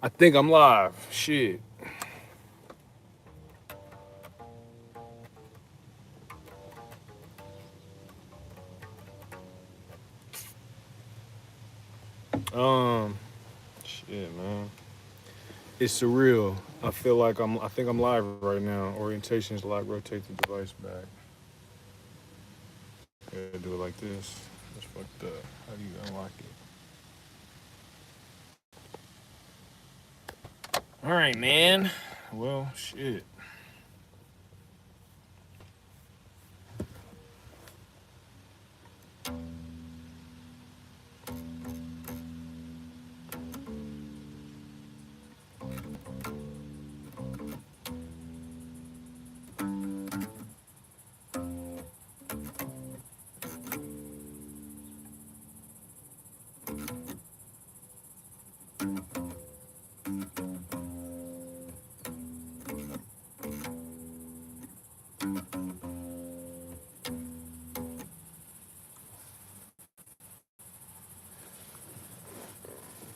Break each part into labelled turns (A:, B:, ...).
A: I think I'm live. Shit. Um, shit, man. It's surreal. I feel like I think I'm live right now. Orientation is locked. Rotate the device back. Yeah, do it like this. That's fucked up. How do you unlock it? All right, man. Well, shit.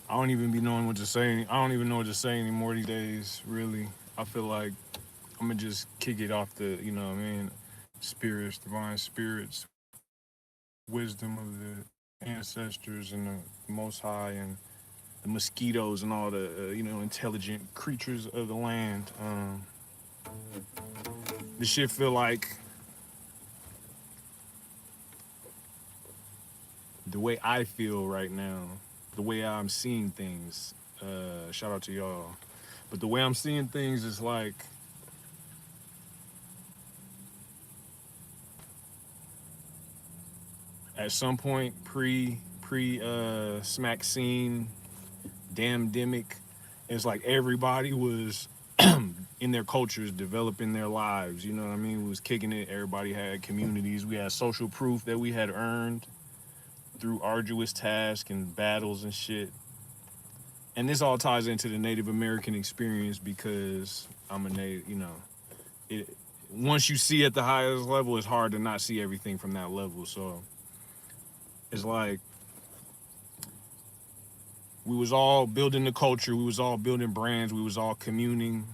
A: I don't even be knowing what to say. I don't even know what to say anymore these days. Really, I feel like I'm gonna just kick it off the, you know what I mean, spirits, divine spirits, wisdom of the ancestors and the Most High and the mosquitoes and all the intelligent creatures of the land. This shit feel like the way I feel right now, the way I'm seeing things. Shout out to y'all, but the way I'm seeing things is like at some point pre smack scene damn demic, it's like everybody was in their cultures developing their lives, you know what I mean? We was kicking it. Everybody had communities. We had social proof that we had earned through arduous tasks and battles and shit. And this all ties into the Native American experience because I'm a native, it, once you see at the highest level, it's hard to not see everything from that level. So it's like we was all building the culture, we was all building brands, we was all communing,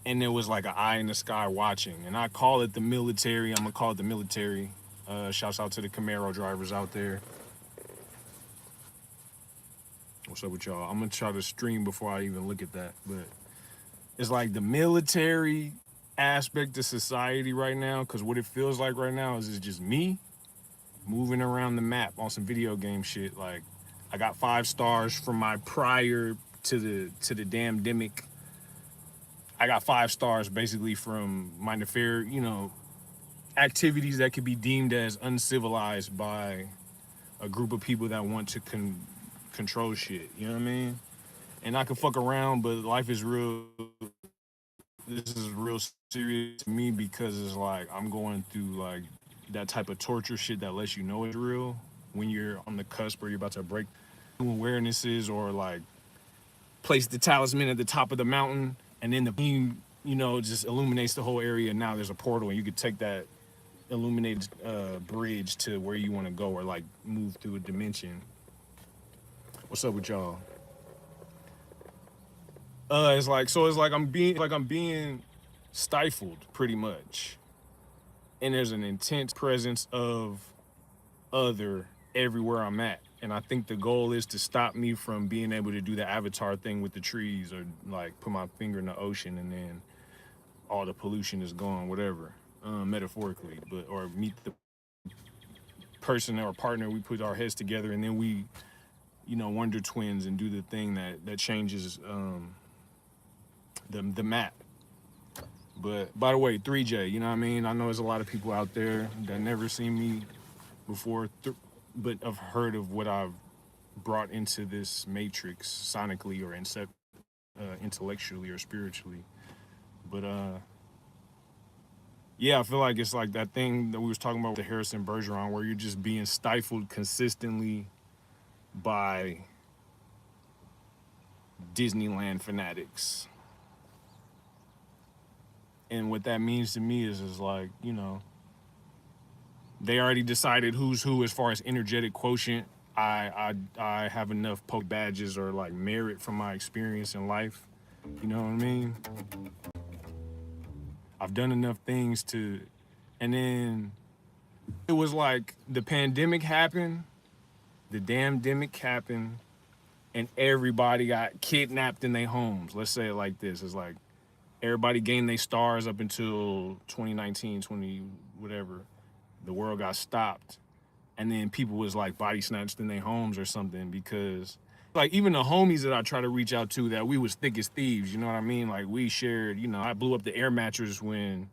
A: and there was like an eye in the sky watching. And I call it the military. I'm gonna call it the military. Shouts out to the Camaro drivers out there. What's up with y'all? I'm gonna try to stream before I even look at that. But it's like the military aspect of society right now, because what it feels like right now is it's just me moving around the map on some video game shit. Like I got 5 stars from my prior to the damn demic. I got 5 stars basically from my nefarious, activities that could be deemed as uncivilized by a group of people that want to control shit. You know what I mean? And I can fuck around, but life is real. This is real serious to me because it's like I'm going through like that type of torture shit that lets you know it's real when you're on the cusp or you're about to break awarenesses or like place the talisman at the top of the mountain and then the beam, just illuminates the whole area. And now there's a portal and you could take that illuminated bridge to where you want to go or like move through a dimension. What's up with y'all? It's like I'm being stifled pretty much, and there's an intense presence of other everywhere I'm at. And I think the goal is to stop me from being able to do the avatar thing with the trees or like put my finger in the ocean and then all the pollution is gone, whatever, metaphorically, but or meet the person or partner, we put our heads together and then we wonder twins and do the thing that changes the map. But by the way, 3J, you know what I mean? I know there's a lot of people out there that never seen me before, but have heard of what I've brought into this matrix sonically or intellectually or spiritually. But yeah, I feel like it's like that thing that we was talking about with the Harrison Bergeron, where you're just being stifled consistently by Disneyland fanatics. And what that means to me is like, they already decided who's who as far as energetic quotient. I have enough poke badges or like merit from my experience in life. You know what I mean? I've done enough things to, and then it was like the pandemic happened, the damn demic happened, and everybody got kidnapped in their homes. Let's say it like this. It's like everybody gained their stars up until 2019, 20, whatever. The world got stopped. And then people was like body snatched in their homes or something because like even the homies that I try to reach out to that we was thick as thieves, you know what I mean? Like we shared, I blew up the air mattress when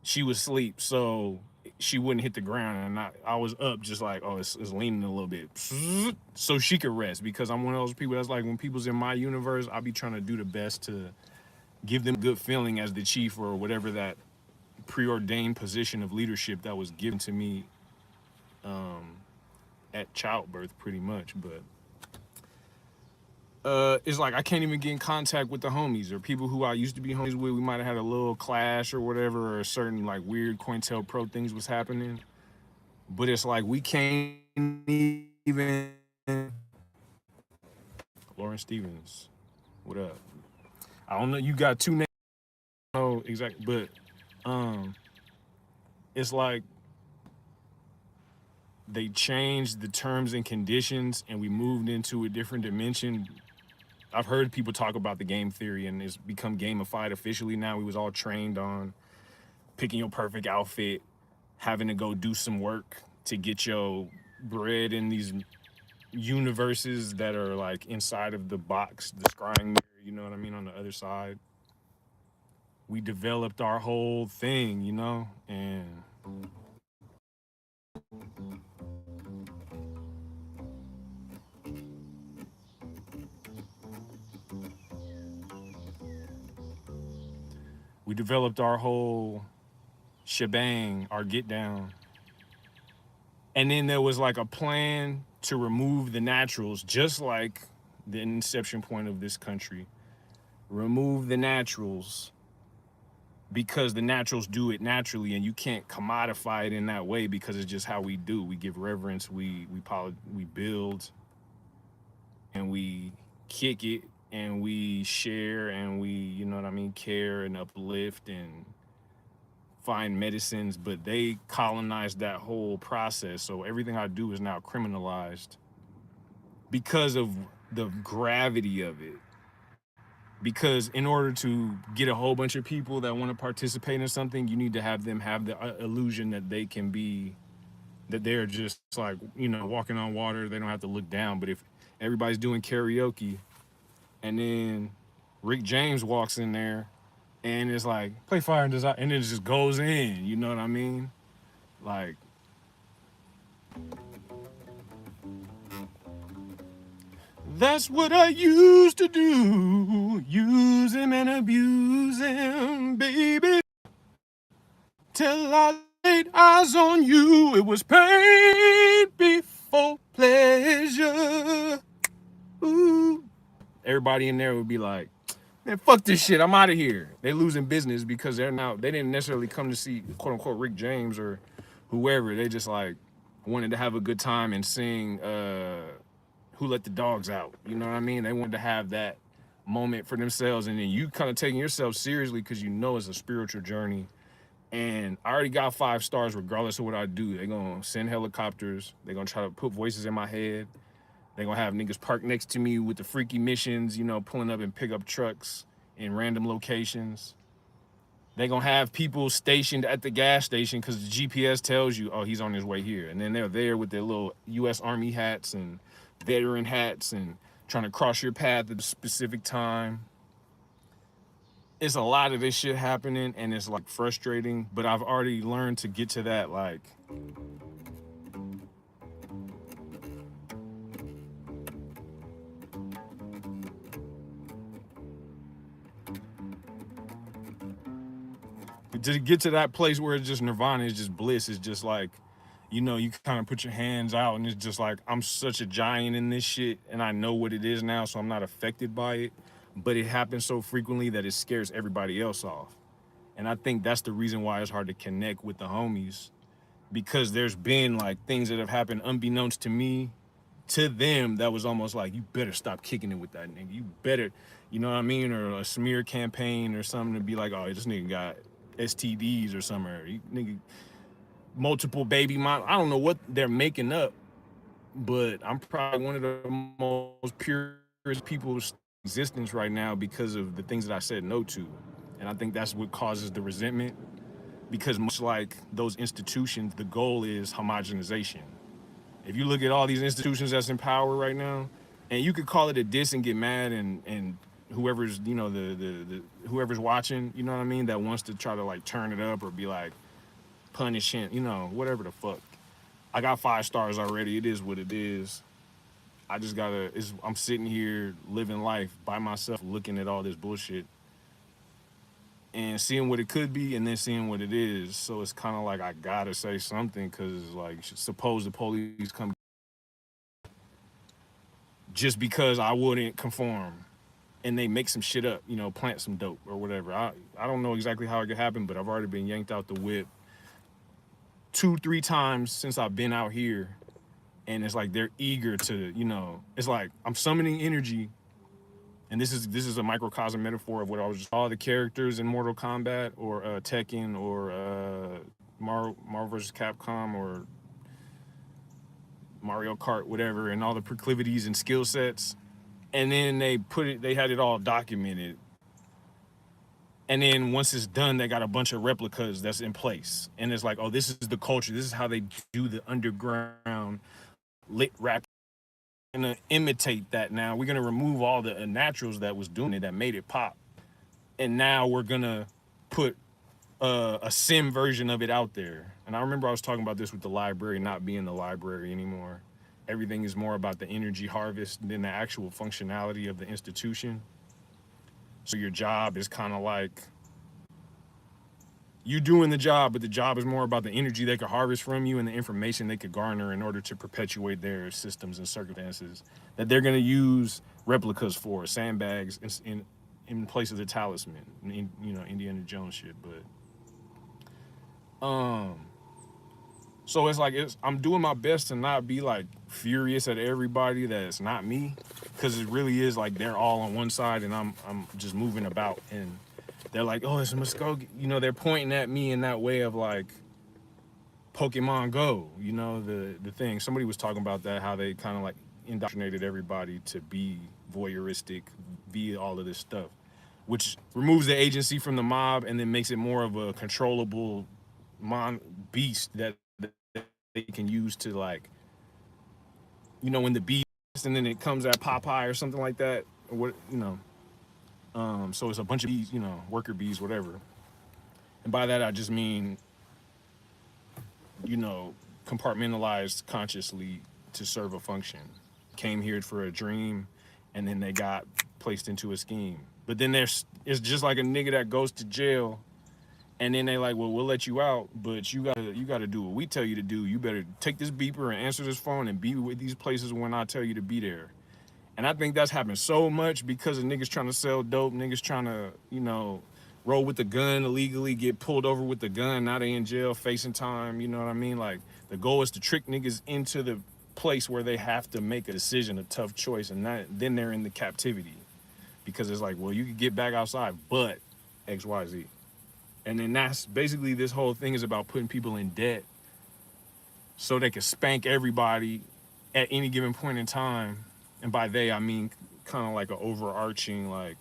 A: she was asleep so she wouldn't hit the ground and I was up just like, oh, it's leaning a little bit so she could rest because I'm one of those people that's like when people's in my universe, I'll be trying to do the best to give them a good feeling as the chief or whatever that preordained position of leadership that was given to me at childbirth pretty much. But it's like I can't even get in contact with the homies or people who I used to be homies with. We might have had a little clash or whatever, or certain like weird COINTELPRO things was happening. But it's like we can't even. Lauren Stevens, what up? I don't know. You got two names. No, exactly. But it's like they changed the terms and conditions, and we moved into a different dimension. I've heard people talk about the game theory and it's become gamified officially now. We was all trained on picking your perfect outfit, having to go do some work to get your bread in these universes that are like inside of the box, the scrying mirror, you know what I mean, on the other side. We developed our whole thing, and we developed our whole shebang, our get down. And then there was like a plan to remove the naturals, just like the inception point of this country. Remove the naturals because the naturals do it naturally and you can't commodify it in that way because it's just how we do. We give reverence, we build, and we kick it, and we share, and we, care and uplift and find medicines, but they colonized that whole process. So everything I do is now criminalized because of the gravity of it. Because in order to get a whole bunch of people that want to participate in something, you need to have them have the illusion that they can be, that they're just like, walking on water. They don't have to look down. But if everybody's doing karaoke and then Rick James walks in there and it's like, play Fire and Desire, and it just goes in, you know what I mean? Like, that's what I used to do, use him and abuse him, baby. Till I laid eyes on you, it was pain before pleasure. Ooh. Everybody in there would be like, man, fuck this shit, I'm out of here. They losing business because they didn't necessarily come to see quote unquote Rick James or whoever. They just like wanted to have a good time and sing Who Let the Dogs Out. You know what I mean? They wanted to have that moment for themselves, and then you kind of taking yourself seriously because it's a spiritual journey. And I already got 5 stars regardless of what I do. They're gonna send helicopters, they're gonna try to put voices in my head. They're gonna have niggas parked next to me with the freaky missions, pulling up in pickup trucks in random locations. They're gonna have people stationed at the gas station because the GPS tells you, oh, he's on his way here. And then they're there with their little US Army hats and veteran hats and trying to cross your path at a specific time. It's a lot of this shit happening and it's like frustrating, but I've already learned to get to that like, to get to that place where it's just nirvana, it's just bliss, it's just like, you kind of put your hands out and it's just like, I'm such a giant in this shit and I know what it is now, so I'm not affected by it, but it happens so frequently that it scares everybody else off. And I think that's the reason why it's hard to connect with the homies because there's been like things that have happened unbeknownst to me, to them, that was almost like, you better stop kicking it with that nigga. You better, you know what I mean? Or a smear campaign or something to be like, oh, this nigga got STDs or something. Or nigga, multiple baby mom. I don't know what they're making up, but I'm probably one of the most purest people existence right now because of the things that I said no to. And I think that's what causes the resentment, because much like those institutions, the goal is homogenization. If you look at all these institutions that's in power right now, and you could call it a diss and get mad, and whoever's, you know, the whoever's watching, you know what I mean, that wants to try to like turn it up or be like punish him, you know, whatever the fuck. I got 5 stars already. It is what it is. I just gotta. I'm sitting here living life by myself, looking at all this bullshit and seeing what it could be, and then seeing what it is. So it's kind of like I gotta say something, because like, suppose the police come just because I wouldn't conform, and they make some shit up, you know, plant some dope or whatever. I don't know exactly how it could happen, but I've already been yanked out the whip 2-3 times since I've been out here, and it's like they're eager to, you know, it's like I'm summoning energy, and this is a microcosm metaphor of what I was just, all the characters in Mortal Kombat or Tekken or Marvel vs. Capcom or Mario Kart, whatever, and all the proclivities and skill sets, and then they had it all documented, and then once it's done, they got a bunch of replicas that's in place, and it's like, oh, this is the culture, this is how they do the underground lit rap. Gonna imitate that now. We're gonna remove all the naturals that was doing it, that made it pop, and now we're gonna put a sim version of it out there. And I remember I was talking about this with the library not being the library anymore. Everything is more about the energy harvest than the actual functionality of the institution. So your job is kind of like, you doing the job, but the job is more about the energy they could harvest from you and the information they could garner in order to perpetuate their systems and circumstances that they're going to use replicas for, sandbags in place of the talisman, you know, Indiana Jones shit. But so it's like, I'm doing my best to not be like furious at everybody that it's not me, because it really is like they're all on one side and I'm just moving about, and they're like, oh, it's Muskogee. You know, they're pointing at me in that way of like Pokemon Go, you know, the thing. Somebody was talking about that, how they kind of like indoctrinated everybody to be voyeuristic via all of this stuff, which removes the agency from the mob and then makes it more of a controllable beast that they can use to, like, you know, when the beast and then it comes at Popeye or something like that, or what, you know. So it's a bunch of bees, you know, worker bees, whatever. And by that I just mean, you know, compartmentalized consciously to serve a function. Came here for a dream, and then they got placed into a scheme. But then it's just like a nigga that goes to jail, and then they like, well, we'll let you out, but you gotta do what we tell you to do. You better take this beeper and answer this phone and be with these places when I tell you to be there. And I think that's happened so much because of niggas trying to sell dope, niggas trying to, you know, roll with the gun illegally, get pulled over with the gun, now they in jail facing time, you know what I mean? Like, the goal is to trick niggas into the place where they have to make a decision, a tough choice, and then they're in the captivity. Because it's like, well, you could get back outside, but XYZ. And then that's basically, this whole thing is about putting people in debt so they can spank everybody at any given point in time. And by they, I mean kind of like an overarching like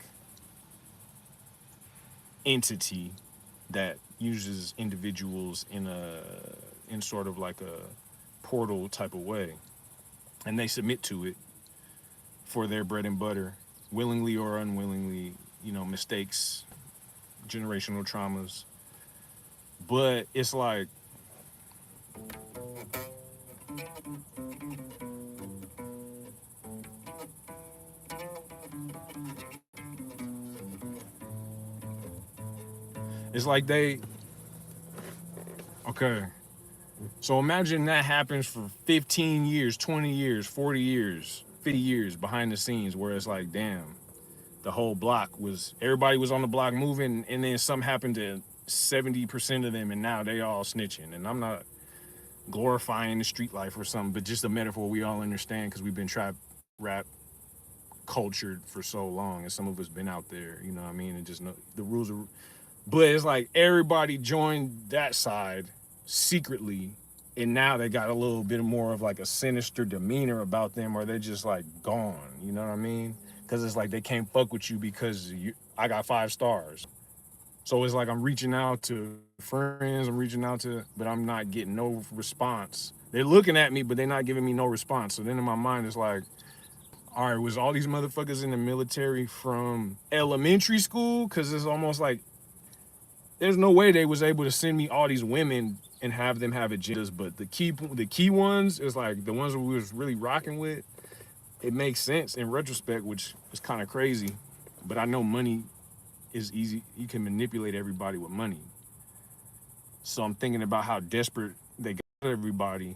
A: entity that uses individuals in sort of like a portal type of way, and they submit to it for their bread and butter, willingly or unwillingly, you know, mistakes, generational traumas. But it's like, they, okay, so imagine that happens for 15 years, 20 years, 40 years, 50 years behind the scenes, where it's like, damn, the whole block everybody was on the block moving, and then something happened to 70% of them, and now they all snitching. And I'm not, glorifying the street life or something, but just a metaphor we all understand because we've been trap rap cultured for so long, and some of us been out there, you know what I mean, and just know the rules are. But it's like everybody joined that side secretly, and now they got a little bit more of like a sinister demeanor about them, or they're just like gone. You know what I mean? Because it's like they can't fuck with you because I got 5 stars. So it's like I'm reaching out to friends, I'm reaching out to, but I'm not getting no response. They're looking at me, but they're not giving me no response. So then in my mind, it's like, all right, was all these motherfuckers in the military from elementary school? Because it's almost like there's no way they was able to send me all these women and have them have agendas. But the key ones is like the ones we was really rocking with. It makes sense in retrospect, which is kind of crazy. But I know money is easy. You can manipulate everybody with money. So I'm thinking about how desperate they got everybody,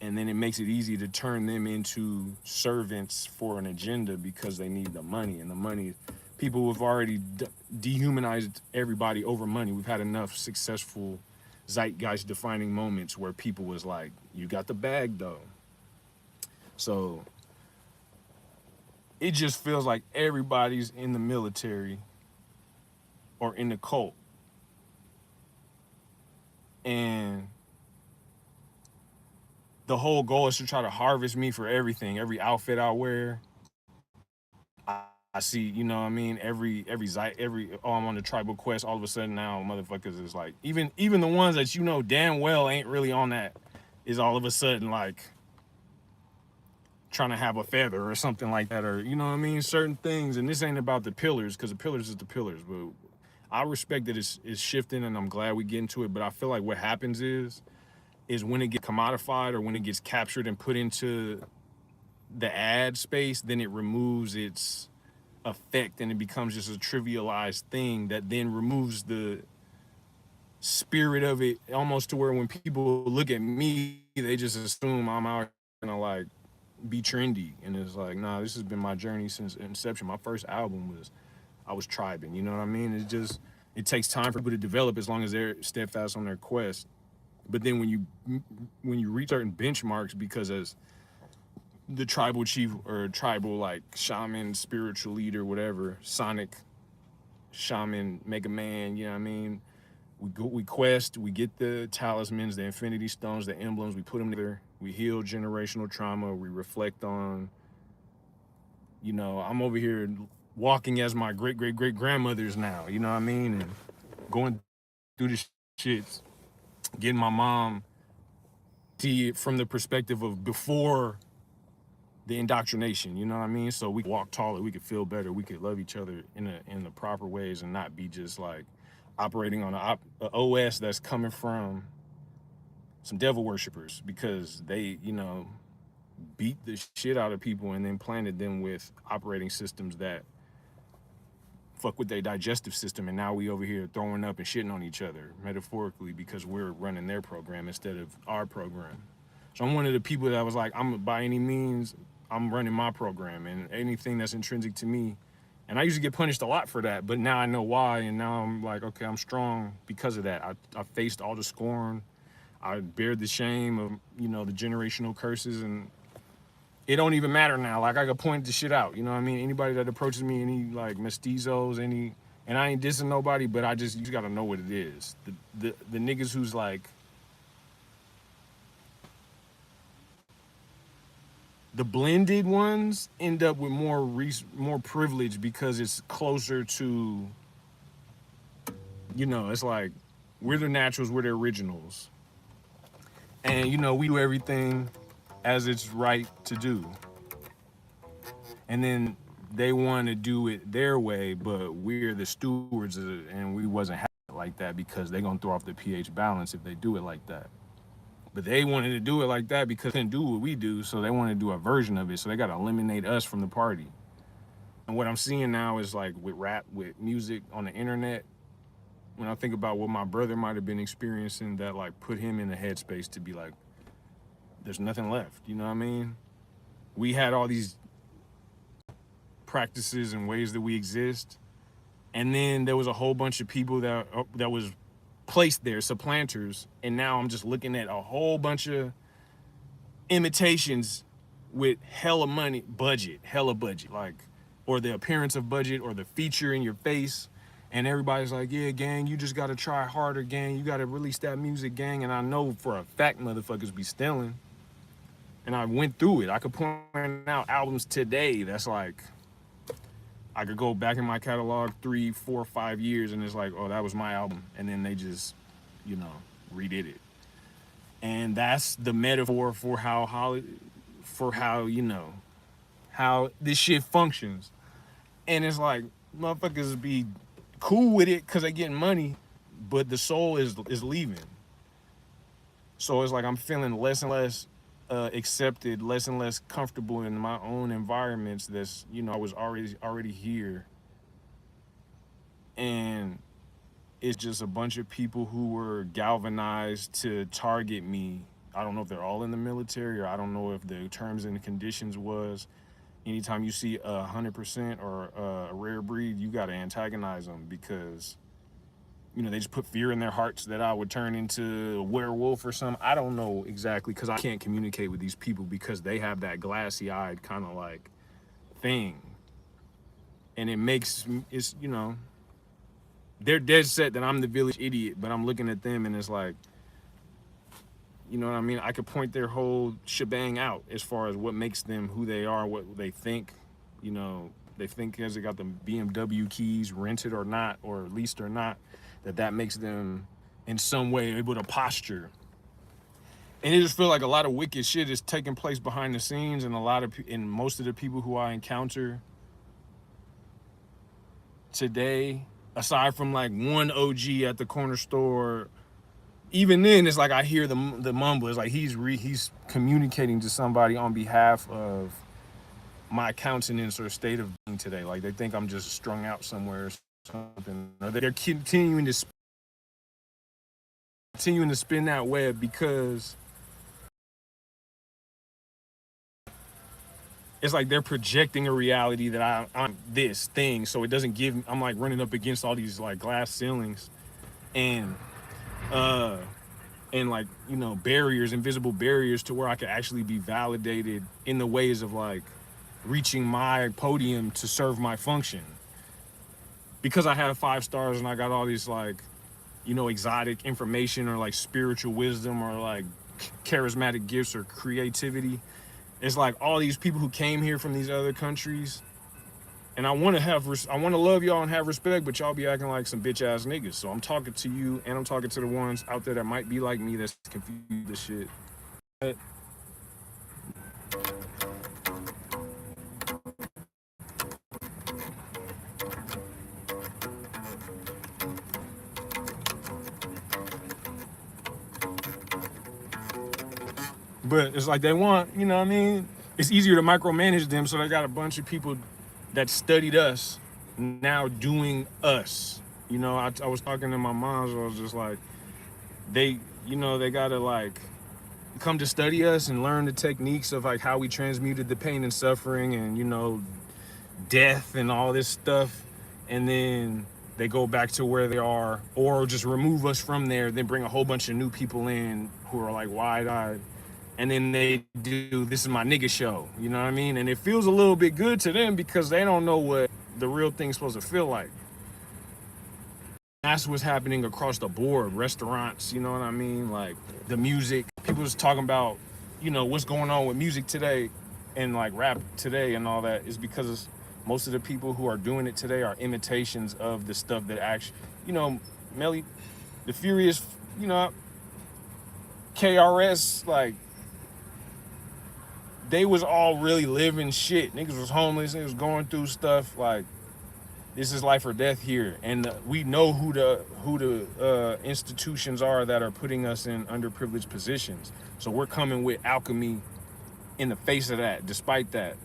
A: and then it makes it easy to turn them into servants for an agenda because they need the money, and the money, people have already dehumanized everybody over money. We've had enough successful zeitgeist defining moments where people was like, you got the bag though. So it just feels like everybody's in the military or in the cult, and the whole goal is to try to harvest me for everything, every outfit I wear. I see, you know what I mean? Oh, I'm on the tribal quest. All of a sudden now, motherfuckers is like, even the ones that you know damn well ain't really on that, is all of a sudden like trying to have a feather or something like that, or you know what I mean? Certain things, and this ain't about the pillars because the pillars is the pillars, but I respect that it's shifting, and I'm glad we get into it. But I feel like what happens is when it gets commodified or when it gets captured and put into the ad space, then it removes its effect and it becomes just a trivialized thing that then removes the spirit of it, almost to where when people look at me, they just assume I'm out gonna like be trendy. And it's like, nah, this has been my journey since inception. My first album was, I was tribing, you know what I mean? It takes time for people to develop as long as they're steadfast on their quest. But then when you reach certain benchmarks, because as the tribal chief or tribal like shaman, spiritual leader, whatever, sonic shaman, Mega Man, you know what I mean? We quest, we get the talismans, the infinity stones, the emblems, we put them together, we heal generational trauma, we reflect on, I'm over here walking as my great great great grandmothers now, you know what I mean? And going through the shits, getting my mom see it from the perspective of before the indoctrination, you know what I mean? So we could walk taller, we could feel better, we could love each other in the proper ways and not be just like operating on a OS that's coming from some devil worshippers because they, beat the shit out of people and then planted them with operating systems that fuck with their digestive system, and now we over here throwing up and shitting on each other metaphorically because we're running their program instead of our program. So I'm one of the people that was like, I'm by any means, I'm running my program and anything that's intrinsic to me. And I used to get punished a lot for that, but now I know why, and now I'm like, okay, I'm strong because of that. I faced all the scorn, I bared the shame of, the generational curses, and it don't even matter now. Like I could point the shit out. You know what I mean? Anybody that approaches me, any like mestizos, and I ain't dissing nobody, but you just gotta know what it is. The niggas who's like the blended ones end up with more privilege because it's closer to, it's like we're the naturals, we're the originals, and we do everything as it's right to do. And then they want to do it their way, but we're the stewards of it, and we wasn't having it like that because they're gonna throw off the pH balance if they do it like that. But they wanted to do it like that because they couldn't do what we do, so they want to do a version of it. So they gotta eliminate us from the party. And what I'm seeing now is like with rap, with music on the internet, when I think about what my brother might have been experiencing, that like put him in the headspace to be like, there's nothing left. You know what I mean? We had all these practices and ways that we exist, and then there was a whole bunch of people that was placed there, supplanters, and now I'm just looking at a whole bunch of imitations with hella money, hella budget, like, or the appearance of budget or the feature in your face. And everybody's like, yeah, gang, you just gotta try harder, gang. You gotta release that music, gang. And I know for a fact motherfuckers be stealing. And I went through it. I could point out albums today that's like, I could go back in my catalog 3, 4, 5 years and it's like, oh, that was my album. And then they just, you know, redid it. And that's the metaphor for how, you know, how this shit functions. And it's like, motherfuckers be cool with it because they getting money, but the soul is leaving. So it's like I'm feeling less and less accepted, less and less comfortable in my own environments. That's, you know, I was already here, and it's just a bunch of people who were galvanized to target me. I don't know if they're all in the military, or I don't know if the terms and conditions was anytime you see 100% or a rare breed, you got to antagonize them because, you know, they just put fear in their hearts that I would turn into a werewolf or something. I don't know exactly because I can't communicate with these people because they have that glassy-eyed kind of like thing. And it's, you know, they're dead set that I'm the village idiot, but I'm looking at them and it's like, you know what I mean? I could point their whole shebang out as far as what makes them who they are, what they think. You know, they think because they got the BMW keys, rented or not, or leased or not, that makes them in some way able to posture. And it just feels like a lot of wicked shit is taking place behind the scenes, and and most of the people who I encounter today, aside from like one OG at the corner store, even then it's like I hear the mumble. It's like he's communicating to somebody on behalf of my countenance or state of being today. Like they think I'm just strung out somewhere or something. Or they're continuing to spin that web because it's like they're projecting a reality that I'm this thing. So it doesn't I'm like running up against all these like glass ceilings and like, you know, barriers, invisible barriers to where I could actually be validated in the ways of like reaching my podium to serve my function. Because I have 5 stars and I got all these like, you know, exotic information or like spiritual wisdom or like charismatic gifts or creativity. It's like all these people who came here from these other countries, and I want to love y'all and have respect, but y'all be acting like some bitch ass niggas. So I'm talking to you, and I'm talking to the ones out there that might be like me that's confused this shit. But it's like they want, you know what I mean? It's easier to micromanage them, so they got a bunch of people that studied us now doing us. You know, I was talking to my mom, so I was just like, they gotta like come to study us and learn the techniques of like how we transmuted the pain and suffering and, you know, death and all this stuff. And then they go back to where they are, or just remove us from there, then bring a whole bunch of new people in who are like wide-eyed. And then they do, this is my nigga show, you know what I mean? And it feels a little bit good to them because they don't know what the real thing's supposed to feel like. That's what's happening across the board. Restaurants, you know what I mean? Like the music, people was talking about, you know, what's going on with music today and like rap today and all that is because most of the people who are doing it today are imitations of the stuff that actually, you know, Melly, the Furious, you know, KRS, like, they was all really living shit. Niggas was homeless, niggas was going through stuff. Like, this is life or death here. And we know who the institutions are that are putting us in underprivileged positions. So we're coming with alchemy in the face of that, despite that.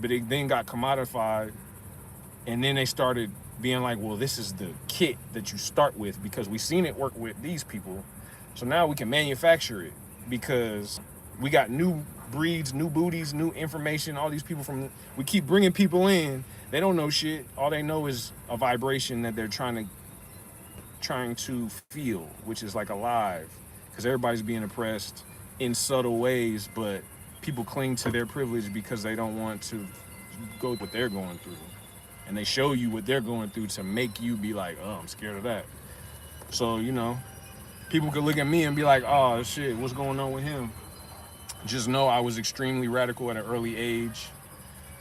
A: But it then got commodified, and then they started being like, well, this is the kit that you start with because we seen it work with these people. So now we can manufacture it because we got new breeds, new booties, new information, all these people we keep bringing people in. They don't know shit. All they know is a vibration that they're trying to trying to feel, which is like alive, because everybody's being oppressed in subtle ways, but people cling to their privilege because they don't want to go what they're going through, and they show you what they're going through to make you be like, oh, I'm scared of that. So people could look at me and be like, oh shit, what's going on with him? Just know I was extremely radical at an early age,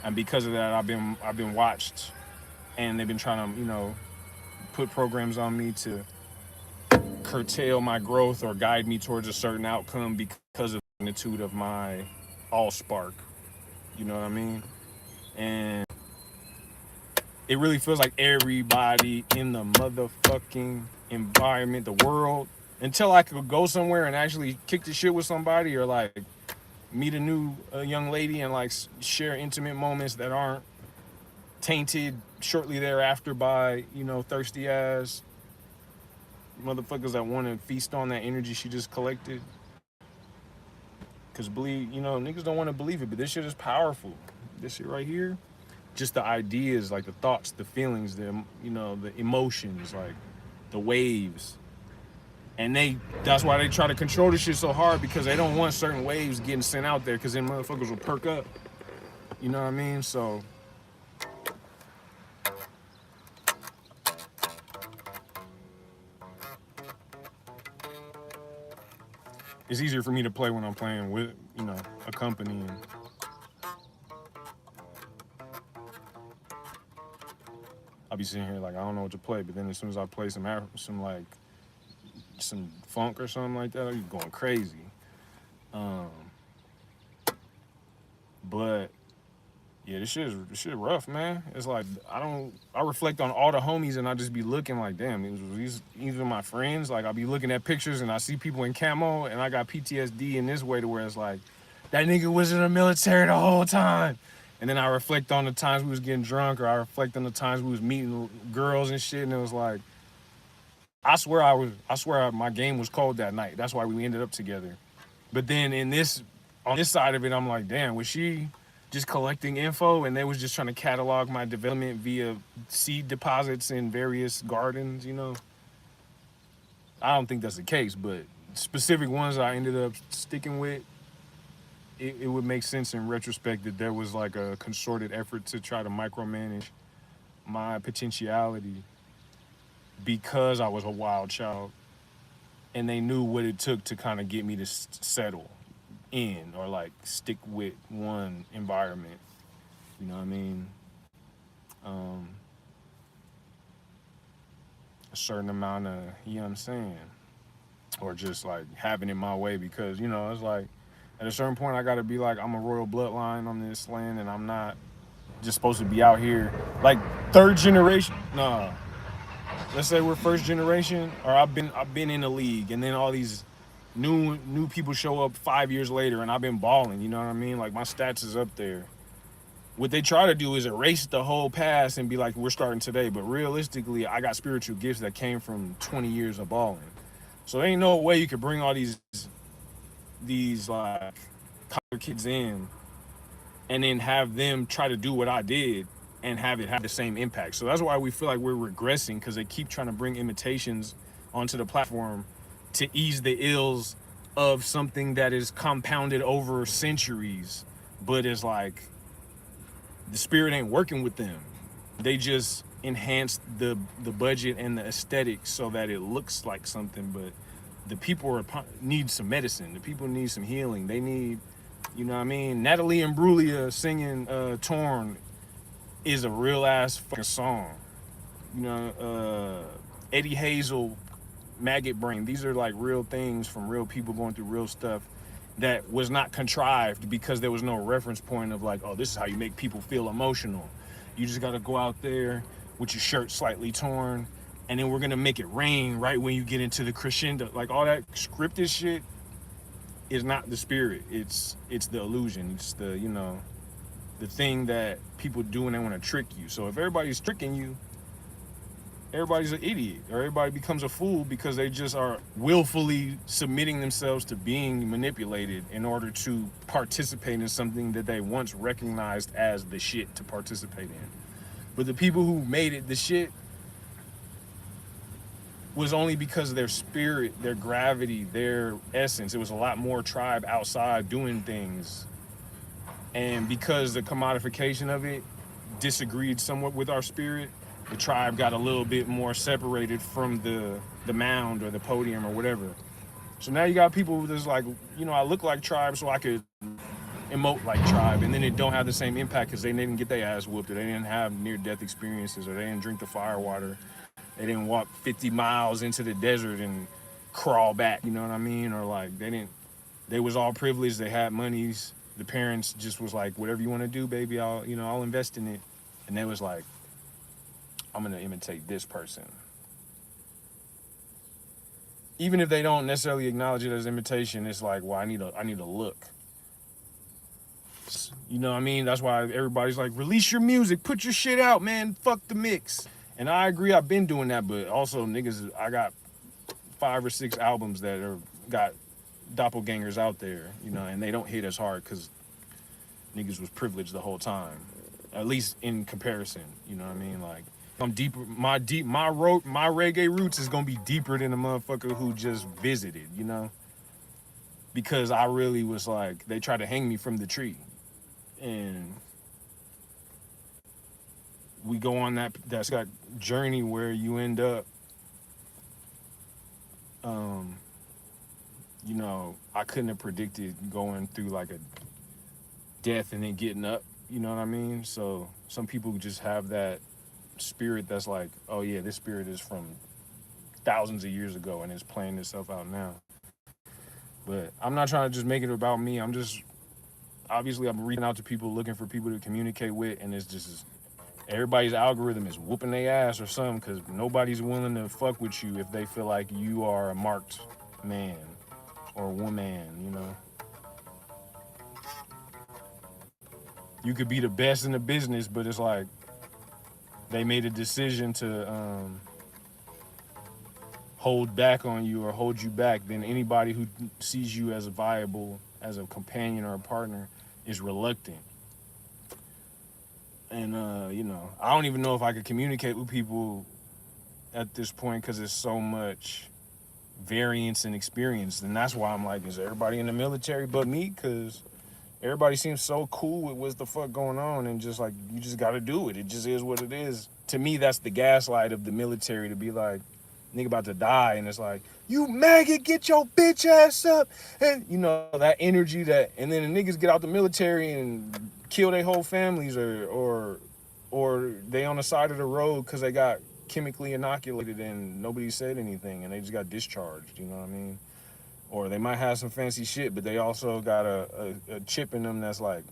A: and because of that, I've been watched, and they've been trying to put programs on me to curtail my growth or guide me towards a certain outcome because of the magnitude of my all spark. You know what I mean? And it really feels like everybody in the motherfucking environment, the world, until I could go somewhere and actually kick the shit with somebody or like meet a young lady and like share intimate moments that aren't tainted shortly thereafter by thirsty ass motherfuckers that want to feast on that energy she just collected. Cause believe niggas don't want to believe it, but this shit is powerful. This shit right here, just the ideas, like the thoughts, the feelings, the emotions, like the waves. And that's why they try to control this shit so hard, because they don't want certain waves getting sent out there, because then motherfuckers will perk up. You know what I mean? So it's easier for me to play when I'm playing with, a company. And I'll be sitting here like, I don't know what to play, but then as soon as I play some funk or something like that, you're going crazy. Um, but yeah, this shit rough, man. It's like I reflect on all the homies and I just be looking like, damn, these are my friends. Like I'll be looking at pictures and I see people in camo and I got PTSD in this way to where it's like, that nigga was in the military the whole time. And then I reflect on the times we was getting drunk, or I reflect on the times we was meeting girls and shit, and it was like, I swear my game was cold that night. That's why we ended up together. But then on this side of it, I'm like, damn, was she just collecting info and they was just trying to catalog my development via seed deposits in various gardens, I don't think that's the case, but specific ones I ended up sticking with, it would make sense in retrospect that there was like a concerted effort to try to micromanage my potentiality because I was a wild child, and they knew what it took to kind of get me to settle in or like stick with one environment. You know what I mean? Um, a certain amount of, you know what I'm saying? Or just like having it my way, because, it's like at a certain point I gotta be like, I'm a royal bloodline on this land and I'm not just supposed to be out here like third generation. Nah. Let's say we're first generation, or I've been in the league, and then all these new people show up 5 years later, and I've been balling. You know what I mean? Like my stats is up there. What they try to do is erase the whole past and be like, we're starting today. But realistically, I got spiritual gifts that came from 20 years of balling. So there ain't no way you could bring all these like college kids in and then have them try to do what I did and have it have the same impact. So that's why we feel like we're regressing, because they keep trying to bring imitations onto the platform to ease the ills of something that is compounded over centuries, but is like the spirit ain't working with them. They just enhanced the budget and the aesthetics so that it looks like something, but the people need some medicine. The people need some healing. They need, you know what I mean? Natalie Imbruglia singing Torn is a real ass fucking song. Eddie Hazel, Maggot Brain. These are like real things from real people going through real stuff that was not contrived because there was no reference point of like, oh, this is how you make people feel emotional. You just gotta go out there with your shirt slightly torn, and then we're gonna make it rain right when you get into the crescendo. Like all that scripted shit is not the spirit. It's the illusion. It's the thing that people do when they want to trick you. So if everybody's tricking you, everybody's an idiot, or everybody becomes a fool because they just are willfully submitting themselves to being manipulated in order to participate in something that they once recognized as the shit to participate in. But the people who made it the shit, was only because of their spirit, their gravity, their essence. It was a lot more tribe outside doing things. And because the commodification of it disagreed somewhat with our spirit, the tribe got a little bit more separated from the mound or the podium or whatever. So now you got people who just like, I look like tribe so I could emote like tribe, and then it don't have the same impact because they didn't get their ass whooped, or they didn't have near-death experiences, or they didn't drink the fire water, they didn't walk 50 miles into the desert and crawl back, you know what I mean? Or like they was all privileged, they had monies, the parents just was like, whatever you want to do, baby, I'll invest in it. And they was like, I'm gonna imitate this person. Even if they don't necessarily acknowledge it as imitation, it's like, well, I need a look. You know what I mean? That's why everybody's like, release your music, put your shit out, man. Fuck the mix. And I agree, I've been doing that, but also niggas, I got 5 or 6 albums that got doppelgangers out there, and they don't hit as hard because niggas was privileged the whole time. At least in comparison, you know what I mean? Like, I'm deeper. My reggae roots is gonna be deeper than a motherfucker who just visited, because I really was like, they tried to hang me from the tree, and we go on that's got journey where you end up, I couldn't have predicted going through like a death and then getting up, you know what I mean? So some people just have that spirit that's like, oh yeah, this spirit is from thousands of years ago and it's playing itself out now. But I'm not trying to just make it about me. I'm reaching out to people, looking for people to communicate with, and it's just everybody's algorithm is whooping their ass or something, because nobody's willing to fuck with you if they feel like you are a marked man or woman, You could be the best in the business, but it's like they made a decision to hold back on you or hold you back. Then anybody who sees you as viable as a companion or a partner is reluctant. And I don't even know if I could communicate with people at this point because there's so much variance and experience. And that's why I'm like, is everybody in the military but me? Because everybody seems so cool with what's the fuck going on, and just like, you just got to do it. It just is what it is. To me, that's the gaslight of the military, to be like, nigga about to die, and it's like, you maggot, get your bitch ass up. And that energy and then the niggas get out the military and kill their whole families, or they on the side of the road because they got chemically inoculated and nobody said anything and they just got discharged, you know what I mean? Or they might have some fancy shit, but they also got a chip in them that's like,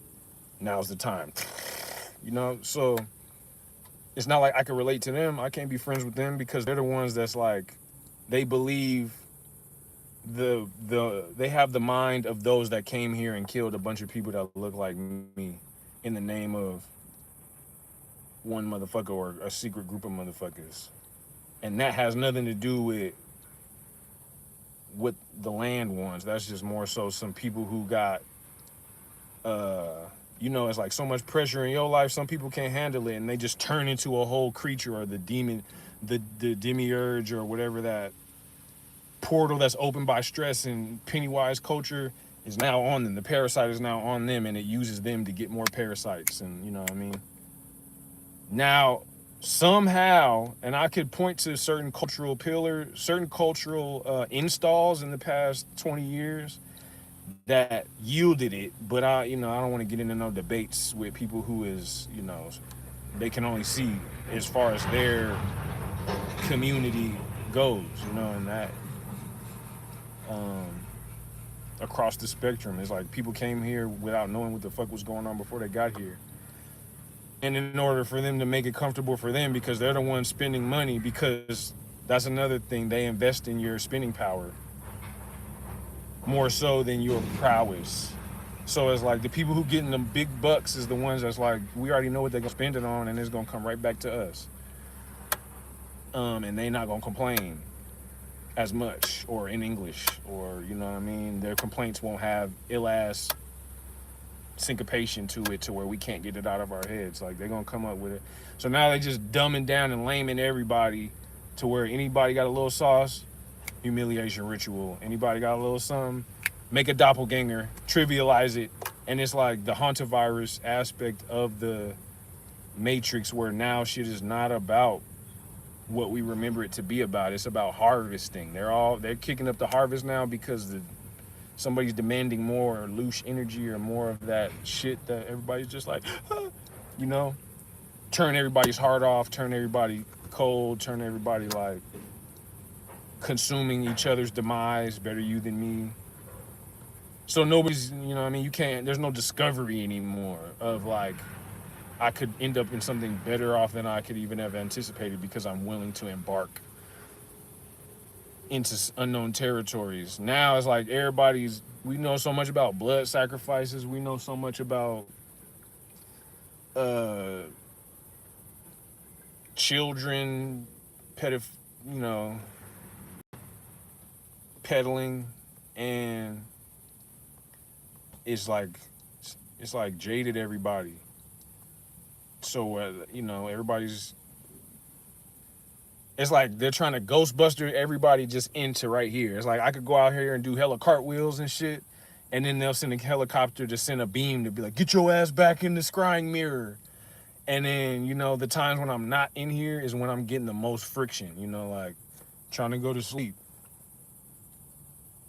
A: now's the time. So it's not like I can relate to them. I can't be friends with them because they're the ones that's like, they believe they have the mind of those that came here and killed a bunch of people that look like me in the name of one motherfucker or a secret group of motherfuckers. And that has nothing to do with what the land wants. That's just more so some people who got it's like so much pressure in your life, some people can't handle it and they just turn into a whole creature, or the demon, the demiurge, or whatever, that portal that's opened by stress and Pennywise culture is now on them. The parasite is now on them, and it uses them to get more parasites. And you know what I mean? Now, somehow, and I could point to certain cultural pillars, certain cultural installs in the past 20 years that yielded it, but I don't want to get into no debates with people who is, they can only see as far as their community goes, and that across the spectrum. It's like people came here without knowing what the fuck was going on before they got here. And in order for them to make it comfortable for them, because they're the ones spending money, because that's another thing, they invest in your spending power more so than your prowess. So it's like the people who getting them big bucks is the ones that's like, we already know what they're gonna spend it on, and it's gonna come right back to us. And they not gonna complain as much, or in English, or you know what I mean? Their complaints won't have ill-ass syncopation to it to where we can't get it out of our heads. Like, they're gonna come up with it. So now they just dumbing down and laming everybody to where anybody got a little sauce, humiliation ritual. Anybody got a little something, make a doppelganger, trivialize it, and it's like the hantavirus aspect of the Matrix, where now shit is not about what we remember it to be about. It's about harvesting. They're kicking up the harvest now because somebody's demanding more loose energy or more of that shit that everybody's just like, you know, turn everybody's heart off, turn everybody cold, turn everybody like consuming each other's demise, better you than me. So nobody's, you know what I mean, there's no discovery anymore of like, I could end up in something better off than I could even have anticipated because I'm willing to embark into unknown territories. Now it's like we know so much about blood sacrifices. We know so much about uh, children, you know, peddling, and it's like jaded everybody. So you know, it's like they're trying to Ghostbuster everybody just into right here. It's like I could go out here and do hella cartwheels and shit, and then they'll send a helicopter to send a beam to be like, get your ass back in the scrying mirror. And then, you know, the times when I'm not in here is when I'm getting the most friction, you know, like trying to go to sleep.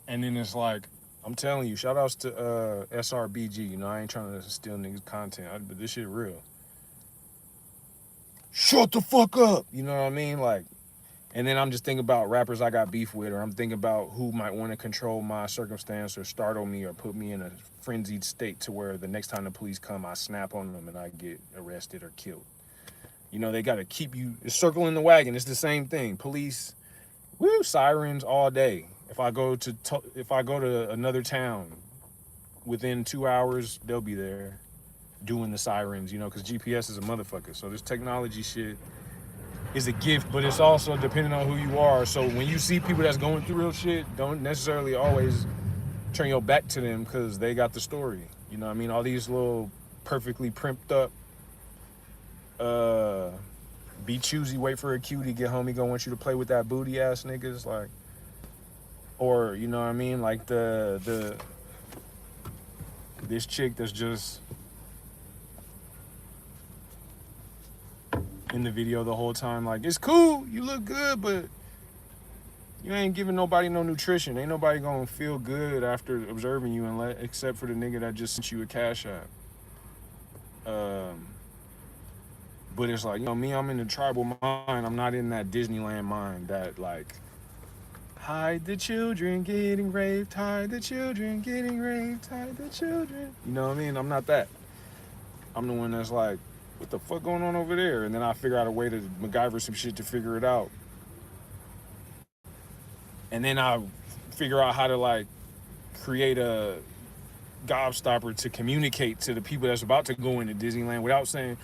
A: And then it's like, I'm telling you, shout outs to SRBG. You know, I ain't trying to steal niggas' content, but this shit real. Shut the fuck up. You know what I mean? Like, and then I'm just thinking about rappers I got beef with, or I'm thinking about who might want to control my circumstance or startle me or put me in a frenzied state to where the next time the police come, I snap on them and I get arrested or killed. You know, they got to keep you circling the wagon. It's the same thing. Police, woo, sirens all day. If I go to another town, within 2 hours, they'll be there doing the sirens, you know, because GPS is a motherfucker. So this technology shit is a gift, but it's also depending on who you are. So when you see people that's going through real shit, don't necessarily always turn your back to them because they got the story. You know what I mean? All these little perfectly primped up, be choosy, wait for a cutie, get homie, go want you to play with that booty ass niggas, like, or you know what I mean? Like this chick that's just in the video the whole time, like, it's cool, you look good, but you ain't giving nobody no nutrition. Ain't nobody gonna feel good after observing you except for the nigga that just sent you a cash app. But it's like, you know, me, I'm in the tribal mind. I'm not in that Disneyland mind that like, hide the children getting raped, hide the children getting raped, hide the children. You know what I mean? I'm not that. I'm the one that's like, what the fuck going on over there? And then I figure out a way to MacGyver some shit to figure it out. And then I figure out how to like create a gobstopper to communicate to the people that's about to go into Disneyland without saying,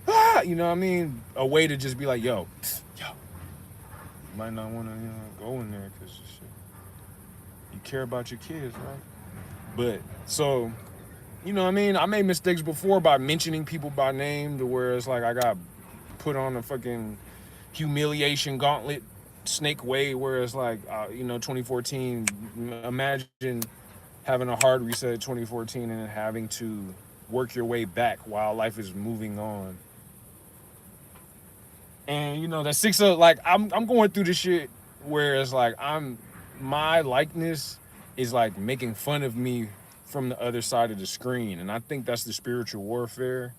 A: ah, you know what I mean? A way to just be like, yo, you might not want to, you know, go in there because you care about your kids, right? But so, you know what I mean? I made mistakes before by mentioning people by name to where it's like I got put on a fucking humiliation gauntlet snake way where it's like, you know, 2014, imagine having a hard reset at 2014 and then having to work your way back while life is moving on. And you know that like I'm going through this shit where it's like my likeness is like making fun of me from the other side of the screen, and I think that's the spiritual warfare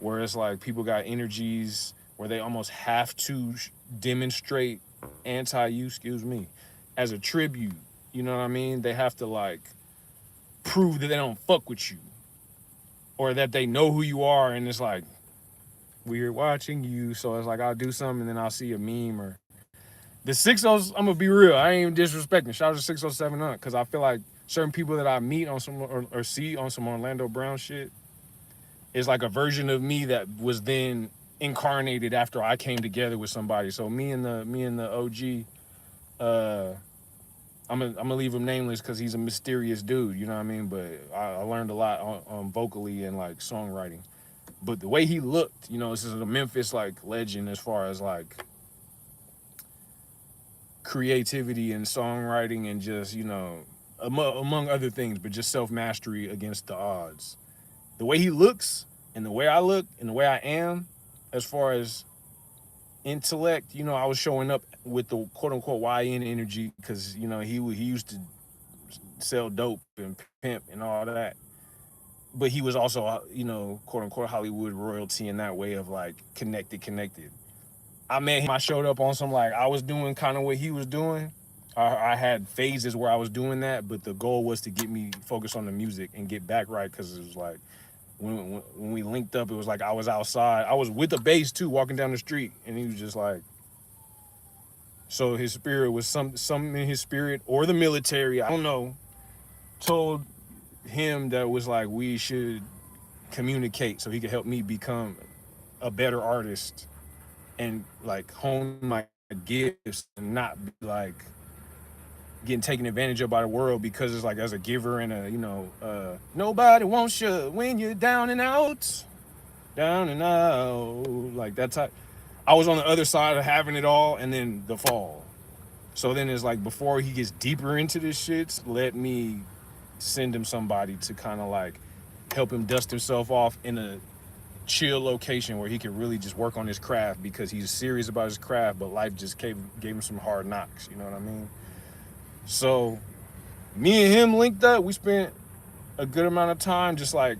A: where it's like people got energies where they almost have to demonstrate anti-you, excuse me, as a tribute. You know what I mean? They have to like prove that they don't fuck with you or that they know who you are, and it's like, we're watching you. So it's like I'll do something and then I'll see a meme or the 60. I'm gonna be real. I ain't even disrespecting. Shout out to 607 Up because I feel like certain people that I meet on some or see on some Orlando Brown shit is like a version of me that was then incarnated after I came together with somebody. So me and the OG, I'm gonna leave him nameless because he's a mysterious dude. You know what I mean? But I learned a lot on vocally and like songwriting. But the way he looked, you know, this is a Memphis like legend as far as like creativity and songwriting and just, among other things, but just self mastery against the odds. The way he looks and the way I look and the way I am, as far as intellect, I was showing up with the quote unquote YN energy because, he used to sell dope and pimp and all that. But he was also, quote unquote Hollywood royalty in that way of like connected. I met him. I showed up on some like I was doing kind of what he was doing. I had phases where I was doing that, but the goal was to get me focused on the music and get back right because it was like when we linked up, it was like I was outside. I was with the bass too, walking down the street, and he was just like, so his spirit was some in his spirit or the military, I don't know, told him that was like we should communicate so he could help me become a better artist and like hone my gifts and not be like getting taken advantage of by the world because it's like as a giver and nobody wants you when you're down and out like that type. I was on the other side of having it all and then the fall. So then it's like before he gets deeper into this shit, let me send him somebody to kind of like help him dust himself off in a chill location where he can really just work on his craft because he's serious about his craft, but life just gave him some hard knocks, you know what I mean? So me and him linked up. We spent a good amount of time just like,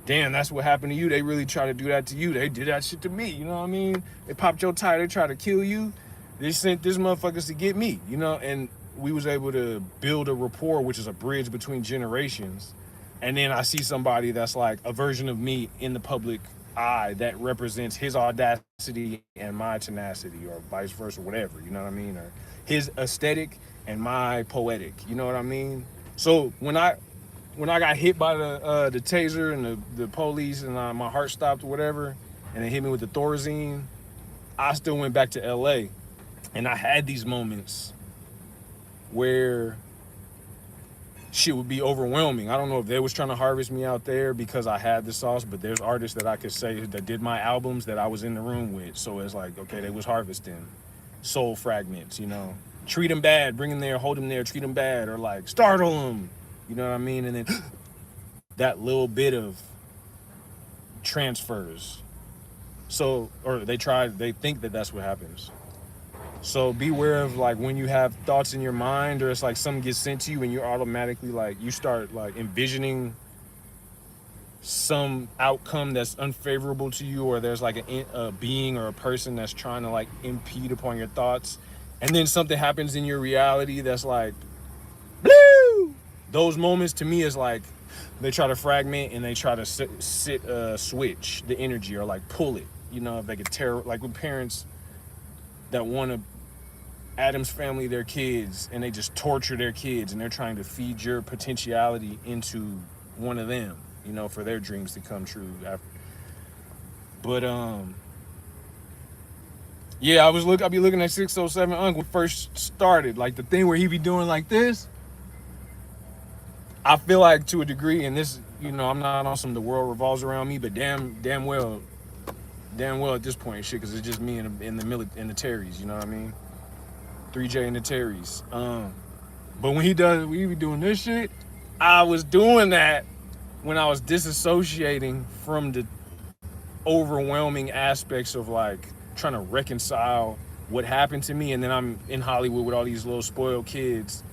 A: damn, that's what happened to you. They really try to do that to you. They did that shit to me, you know what I mean? They popped your tire, they tried to kill you. They sent this motherfuckers to get me, and we was able to build a rapport, which is a bridge between generations. And then I see somebody that's like a version of me in the public eye that represents his audacity and my tenacity, or vice versa, whatever, you know what I mean? Or his aesthetic and my poetic, you know what I mean? So when I got hit by the taser and the police and my heart stopped or whatever, and they hit me with the Thorazine, I still went back to LA. And I had these moments where shit would be overwhelming. I don't know if they was trying to harvest me out there because I had the sauce, but there's artists that I could say that did my albums that I was in the room with. So it's like, okay, they was harvesting soul fragments, treat them bad, bring them there, hold them there, treat them bad, or like startle them, you know what I mean? And then that little bit of transfers. So, or they think that that's what happens. So beware of like when you have thoughts in your mind or it's like something gets sent to you and you're automatically like, you start like envisioning some outcome that's unfavorable to you, or there's like a being or a person that's trying to like impede upon your thoughts. And then something happens in your reality that's like, blue. Those moments to me is like, they try to fragment and they try to switch the energy or like pull it, if they could tear, like with parents that want to Adam's family their kids and they just torture their kids and they're trying to feed your potentiality into one of them, for their dreams to come true. But yeah, I'll be looking at 607 Unc when first started, like the thing where he be doing like this. I feel like to a degree, and this, I'm not on some the world revolves around me, but damn well at this point, shit, because it's just me in the Terrys, you know what I mean? 3J and the Terrys. But when we be doing this shit, I was doing that when I was disassociating from the overwhelming aspects of like trying to reconcile what happened to me, and then I'm in Hollywood with all these little spoiled kids,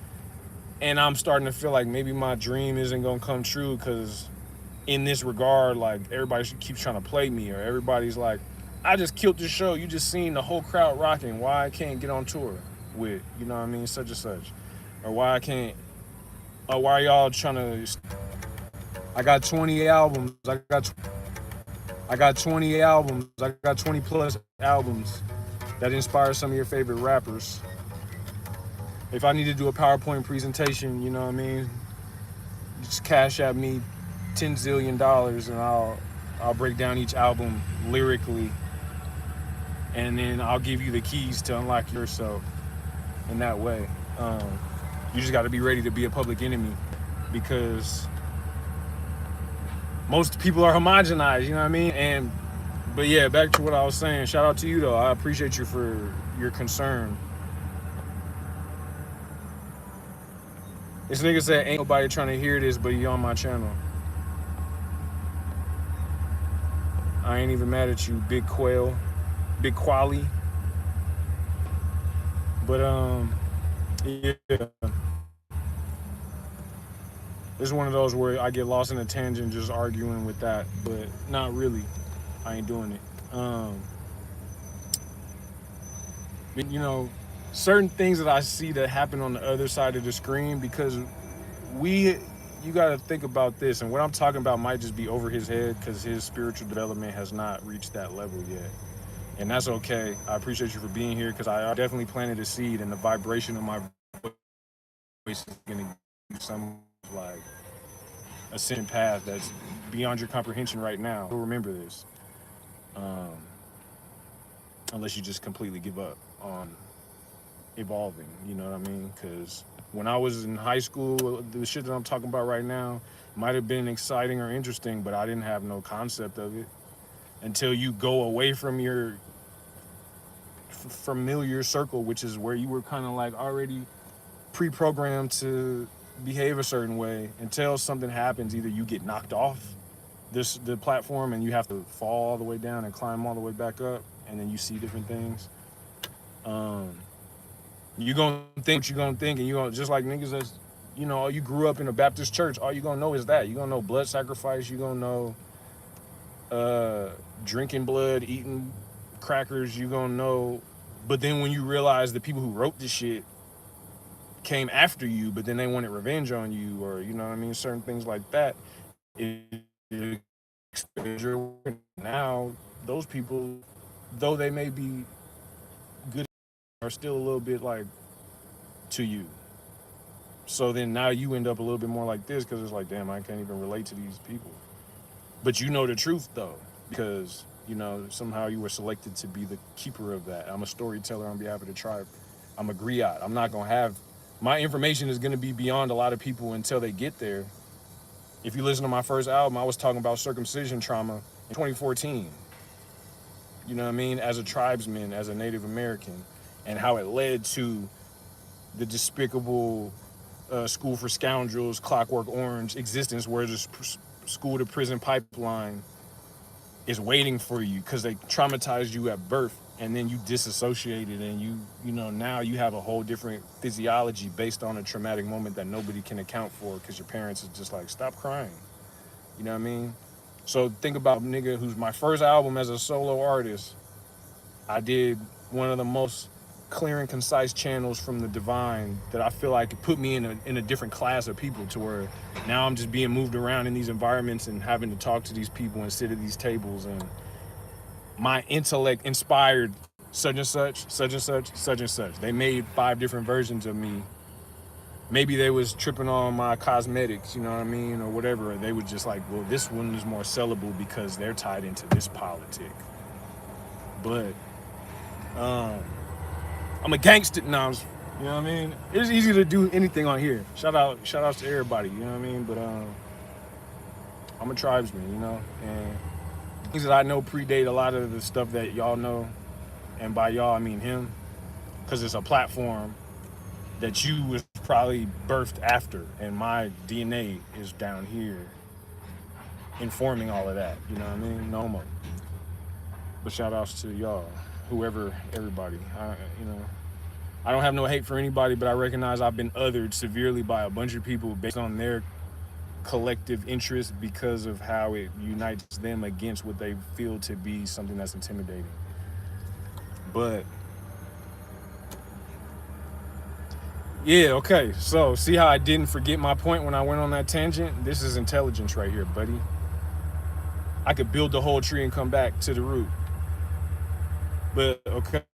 A: and I'm starting to feel like maybe my dream isn't gonna come true because in this regard, like everybody keeps trying to play me, or everybody's like, I just killed the show, you just seen the whole crowd rocking, why I can't get on tour with, you know what I mean, such and such, or why I can't, or why y'all trying to, I got 20 albums, I got 20 albums, I got 20 plus albums that inspire some of your favorite rappers. If I need to do a PowerPoint presentation, you know what I mean, just cash at me $10 zillion and I'll break down each album lyrically, and then I'll give you the keys to unlock yourself in that way. You just got to be ready to be a public enemy because most people are homogenized, you know what I mean? But yeah, back to what I was saying. Shout out to you though. I appreciate you for your concern. This nigga said ain't nobody trying to hear this, but you on my channel. I ain't even mad at you, Big Quail, Big Quali. But yeah, it's one of those where I get lost in a tangent just arguing with that, but not really. I ain't doing it. You know, certain things that I see that happen on the other side of the screen because we you got to think about this, and what I'm talking about might just be over his head because his spiritual development has not reached that level yet, and that's okay. I appreciate you for being here because I definitely planted a seed, and the vibration of my voice is going to give you some like ascending path that's beyond your comprehension right now. You'll remember this, um, unless you just completely give up on evolving. You know what I mean? Because when I was in high school, the shit that I'm talking about right now might have been exciting or interesting, but I didn't have no concept of it until you go away from your familiar circle, which is where you were kind of like already pre-programmed to behave a certain way until something happens. Either you get knocked off the platform and you have to fall all the way down and climb all the way back up, and then you see different things. Um, you gonna think what you gonna think, and you gonna just like niggas that's you grew up in a Baptist church. All you gonna know is that you gonna know blood sacrifice. You gonna know drinking blood, eating crackers. You gonna know, but then when you realize the people who wrote this shit came after you, but then they wanted revenge on you, or you know what I mean, certain things like that. It now those people, though they may be good, are still a little bit like to you. So then now you end up a little bit more like this because it's like, damn, I can't even relate to these people. But you know the truth though, because somehow you were selected to be the keeper of that. I'm a storyteller on behalf of the tribe. I'm a griot. I'm not gonna have my information is gonna be beyond a lot of people until they get there. If you listen to my first album, I was talking about circumcision trauma in 2014. You know what I mean? As a tribesman, as a Native American, and how it led to the despicable School for Scoundrels, Clockwork Orange existence, where the school to prison pipeline is waiting for you because they traumatized you at birth, and then you disassociated, and now you have a whole different physiology based on a traumatic moment that nobody can account for because your parents is just like, stop crying. You know what I mean? So think about nigga who's my first album as a solo artist. I did one of the most clear and concise channels from the divine that I feel like it put me in a different class of people, to where now I'm just being moved around in these environments and having to talk to these people and sit at these tables, and my intellect inspired such and such, such and such, such and such. They made 5 different versions of me. Maybe they was tripping on my cosmetics, you know what I mean, or whatever. They were just like, well, this one is more sellable because they're tied into this politic. But I'm a gangster now. You know what I mean? It's easy to do anything on here. Shout outs to everybody. You know what I mean? But I'm a tribesman, and things that I know predate a lot of the stuff that y'all know, and by y'all I mean him, because it's a platform that you was probably birthed after, and my DNA is down here informing all of that. You know what I mean? No more. But shout outs to y'all, whoever, everybody. I don't have no hate for anybody, but I recognize I've been othered severely by a bunch of people based on their collective interest because of how it unites them against what they feel to be something that's intimidating. But yeah, okay. So see how I didn't forget my point when I went on that tangent? This is intelligence right here, buddy. I could build the whole tree and come back to the root. But okay,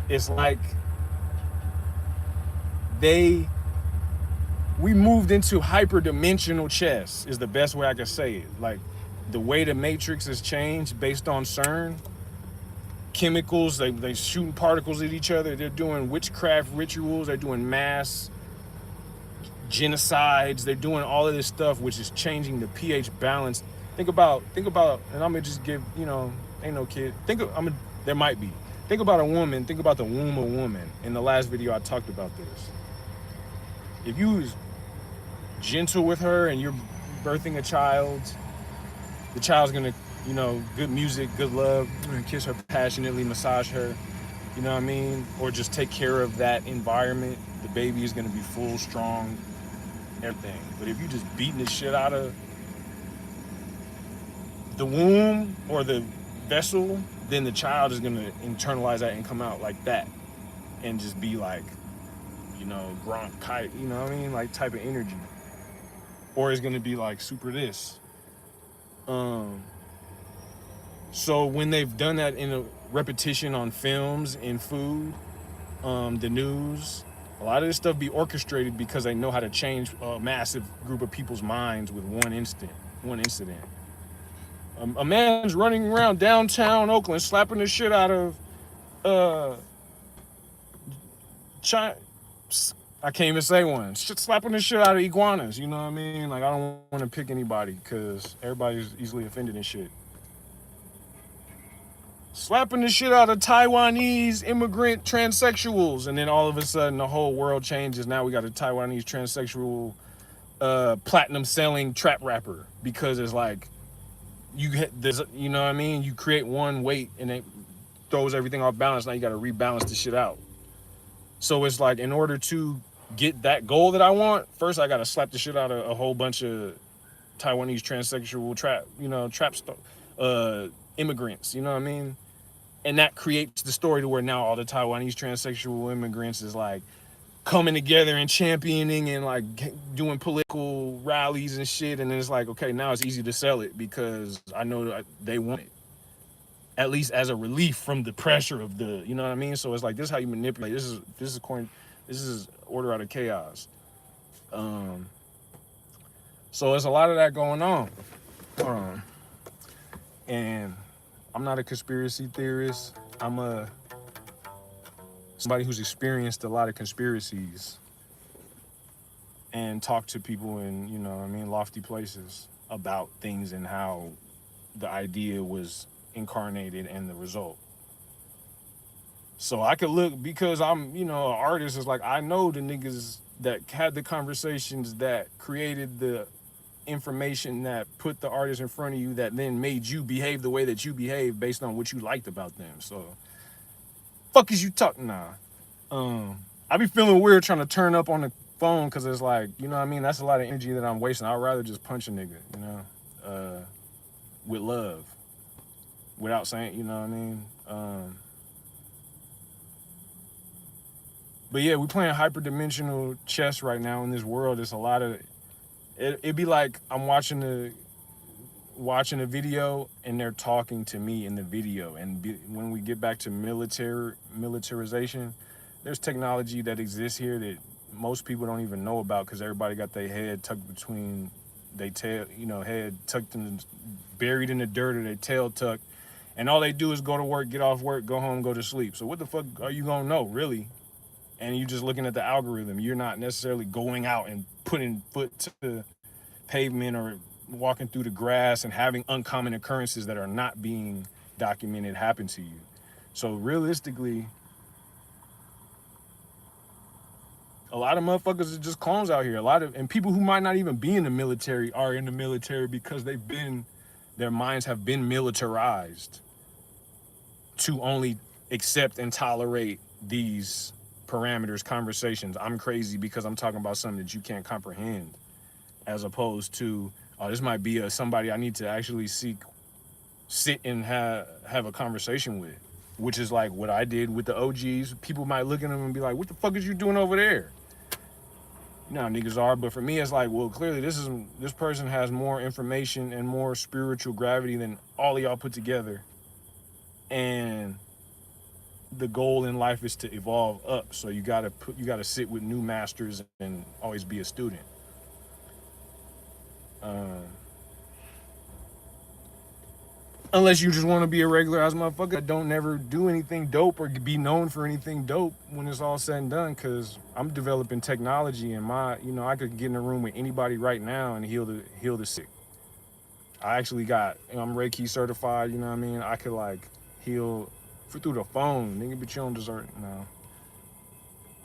A: it's like we moved into hyperdimensional chess is the best way I could say it. Like the way the matrix has changed based on CERN, chemicals, they shooting particles at each other, they're doing witchcraft rituals, they're doing mass genocides, they're doing all of this stuff which is changing the pH balance. Think about, and I'm gonna just give, ain't no kid. There might be. Think about a woman, think about the womb of a woman. In the last video I talked about this. if you was gentle with her and you're birthing a child, the child's gonna, good music, good love, kiss her passionately, massage her, you know what I mean? Or just take care of that environment. The baby is gonna be full, strong, everything. But if you just beating the shit out of the womb or the vessel, then the child is gonna internalize that and come out like that and just be like, Gronk, you know what I mean? Like type of energy. Or it's gonna be like super this. Um, so when they've done that in a repetition on films, in food, the news, a lot of this stuff be orchestrated because they know how to change a massive group of people's minds with one incident. A man's running around downtown Oakland slapping the shit out of uh, China. I can't even say one. Slapping the shit out of iguanas. You know what I mean? Like I don't want to pick anybody because everybody's easily offended and shit. Slapping the shit out of Taiwanese immigrant transsexuals, and then all of a sudden the whole world changes. Now we got a Taiwanese transsexual platinum selling trap rapper because it's like there's, you know what I mean? You create one weight and it throws everything off balance. Now you got to rebalance the shit out. So it's like in order to get that goal that I want, first I got to slap the shit out of a whole bunch of Taiwanese transsexual immigrants. You know what I mean? And that creates the story to where now all the Taiwanese transsexual immigrants is like coming together and championing and like doing political rallies and shit. And then it's like, okay, now it's easy to sell it because I know that they want it, at least as a relief from the pressure of the, you know what I mean? So it's like, this is how you manipulate. This is order out of chaos. Um, so it's a lot of that going on. And I'm not a conspiracy theorist. I'm somebody who's experienced a lot of conspiracies and talked to people in, lofty places about things and how the idea was incarnated and the result. So I could look, because I'm, an artist, it's like I know the niggas that had the conversations that created the information that put the artist in front of you that then made you behave the way that you behave based on what you liked about them. So fuck is you talking now? I be feeling weird trying to turn up on the phone because it's like, you know what I mean? That's a lot of energy that I'm wasting. I'd rather just punch a nigga, with love, without saying, you know what I mean? But yeah, we playing hyperdimensional chess right now in this world. It's a lot of it'd be like I'm watching a video and they're talking to me in the video. And when we get back to militarization, there's technology that exists here that most people don't even know about because everybody got their head tucked between their tail, head tucked buried in the dirt, or their tail tucked. And all they do is go to work, get off work, go home, go to sleep. So what the fuck are you gonna know, really? And you're just looking at the algorithm. You're not necessarily going out and putting foot to the pavement or walking through the grass and having uncommon occurrences that are not being documented happen to you. So realistically, a lot of motherfuckers are just clones out here. And people who might not even be in the military are in the military because their minds have been militarized to only accept and tolerate these parameters, conversations. I'm crazy because I'm talking about something that you can't comprehend, as opposed to, oh, this might be somebody I need to actually sit and have a conversation with, which is like what I did with the OGs. People might look at them and be like, what the fuck is you doing over there? You know how niggas are, but for me, it's like, well, clearly this person has more information and more spiritual gravity than all of y'all put together. And the goal in life is to evolve up. So you gotta sit with new masters and always be a student. Unless you just want to be a regular ass motherfucker that don't never do anything dope or be known for anything dope when it's all said and done. Cause I'm developing technology and I could get in a room with anybody right now and heal the sick. I actually I'm Reiki certified, you know what I mean? I could like heal through the phone, nigga, but you don't deserve it. No.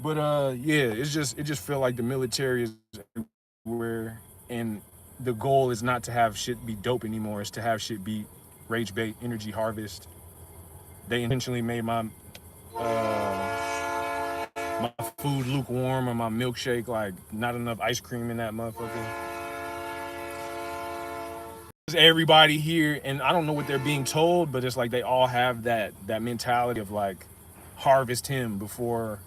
A: But yeah, it just feel like the military is everywhere, and the goal is not to have shit be dope anymore. It's to have shit be rage bait, energy harvest. They intentionally made my food lukewarm or my milkshake like not enough ice cream in that motherfucker. Everybody here, and I don't know what they're being told, but it's like they all have that mentality of like harvest him before.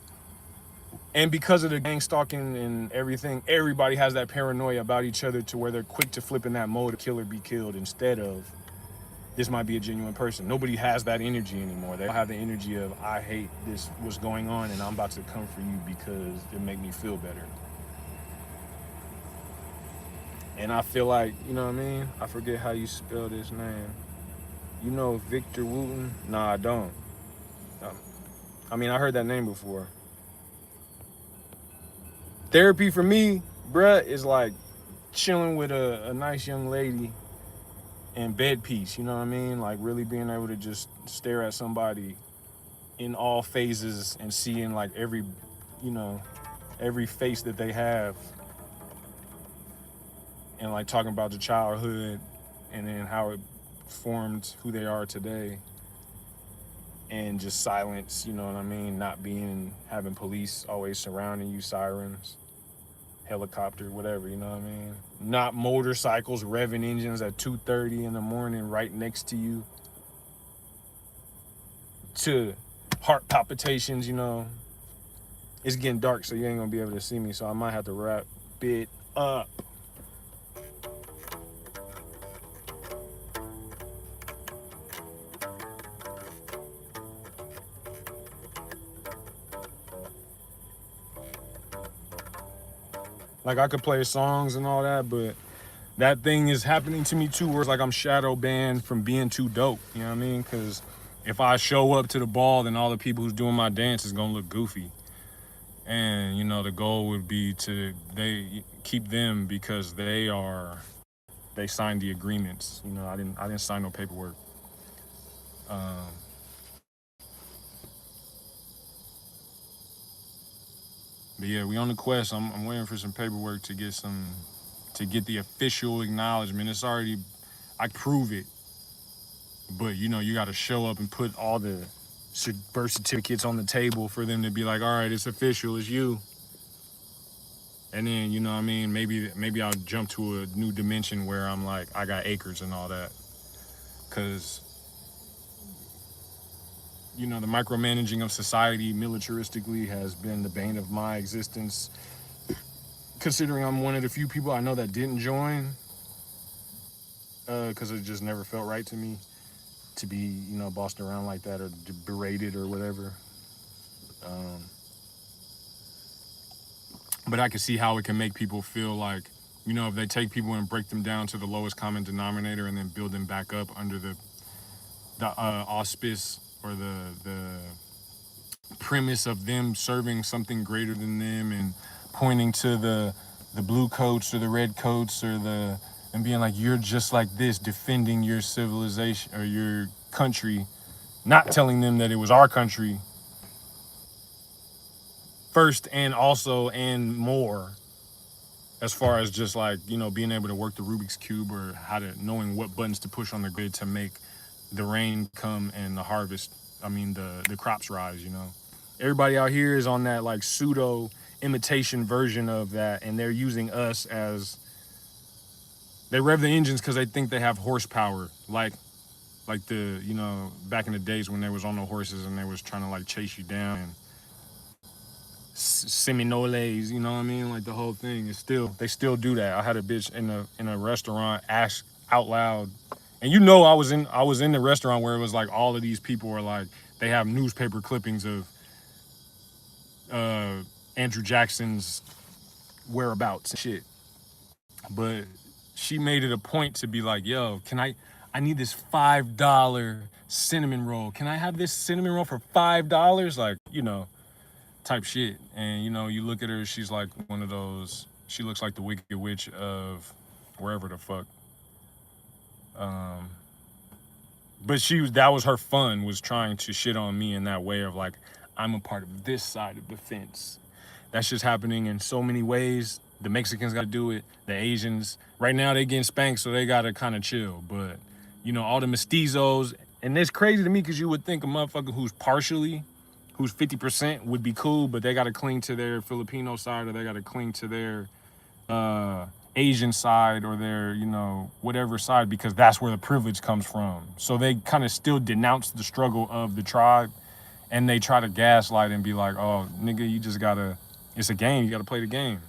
A: And because of the gang stalking and everything, everybody has that paranoia about each other to where they're quick to flip in that mode of kill or be killed instead of this might be a genuine person. Nobody has that energy anymore. They don't have the energy of I hate this, what's going on, and I'm about to come for you because it make me feel better. And I feel like, you know what I mean? I forget how you spell this name. You know Victor Wooten? Nah, I don't. Um, I mean, I heard that name before. Therapy for me, bruh, is like chilling with a nice young lady and bed peace, you know what I mean? Like really being able to just stare at somebody in all phases and seeing like every, you know, every face that they have and like talking about the childhood and then how it formed who they are today and just silence, you know what I mean? Not being, having police always surrounding you, sirens, helicopter, whatever, you know what I mean? Not motorcycles revving engines at 2:30 in the morning right next to you, to heart palpitations, you know. It's getting dark, so you ain't gonna be able to see me, so I might have to wrap it up. Like I could play songs and all that, but that thing is happening to me too, where it's like I'm shadow banned from being too dope. You know what I mean? Because if I show up to the ball, then all the people who's doing my dance is gonna look goofy. And you know, the goal would be to they keep them because they signed the agreements. You know, I didn't sign no paperwork. Um, but yeah, we on the quest. I'm waiting for some paperwork to get the official acknowledgement. It's already I prove it, but you know you got to show up and put all the birth certificates on the table for them to be like, all right, it's official, it's you. And then you know what I mean, maybe I'll jump to a new dimension where I'm like I got acres and all that, because you know the micromanaging of society militaristically has been the bane of my existence. Considering I'm one of the few people I know that didn't join, because it just never felt right to me to be, you know, bossed around like that or berated or whatever. Um, but I can see how it can make people feel like, you know, if they take people and break them down to the lowest common denominator and then build them back up under the auspice or the premise of them serving something greater than them and pointing to the blue coats or the red coats or the and being like you're just like this defending your civilization or your country, not telling them that it was our country first and also and more, as far as just like, you know, being able to work the Rubik's Cube or how to knowing what buttons to push on the grid to make the rain come and the harvest, I mean, the crops rise, you know. Everybody out here is on that like pseudo imitation version of that, and they're using us as they rev the engines because they think they have horsepower, like the, you know, back in the days when they was on the horses and they was trying to like chase you down and Seminoles, you know what I mean? Like the whole thing is still, they still do that. I had a bitch in a restaurant ask out loud, and you know I was in the restaurant where it was like all of these people were like they have newspaper clippings of uh, Andrew Jackson's whereabouts and shit, but she made it a point to be like, yo, I need this $5 cinnamon roll. Can I have this cinnamon roll for $5? Like, you know, type shit. And you know, you look at her, she's like one of those. She looks like the Wicked Witch of wherever the fuck. But that was her fun, was trying to shit on me in that way of like, I'm a part of this side of the fence. That's just happening in so many ways. The Mexicans got to do it. The Asians, right now, they getting spanked, so they got to kind of chill. But, you know, all the mestizos, and it's crazy to me because you would think a motherfucker who's 50% would be cool, but they got to cling to their Filipino side, or they got to cling to their Asian side, or their, you know, whatever side, because that's where the privilege comes from. So they kind of still denounce the struggle of the tribe, and they try to gaslight and be like, oh, nigga, you just gotta, it's a game, you gotta play the game.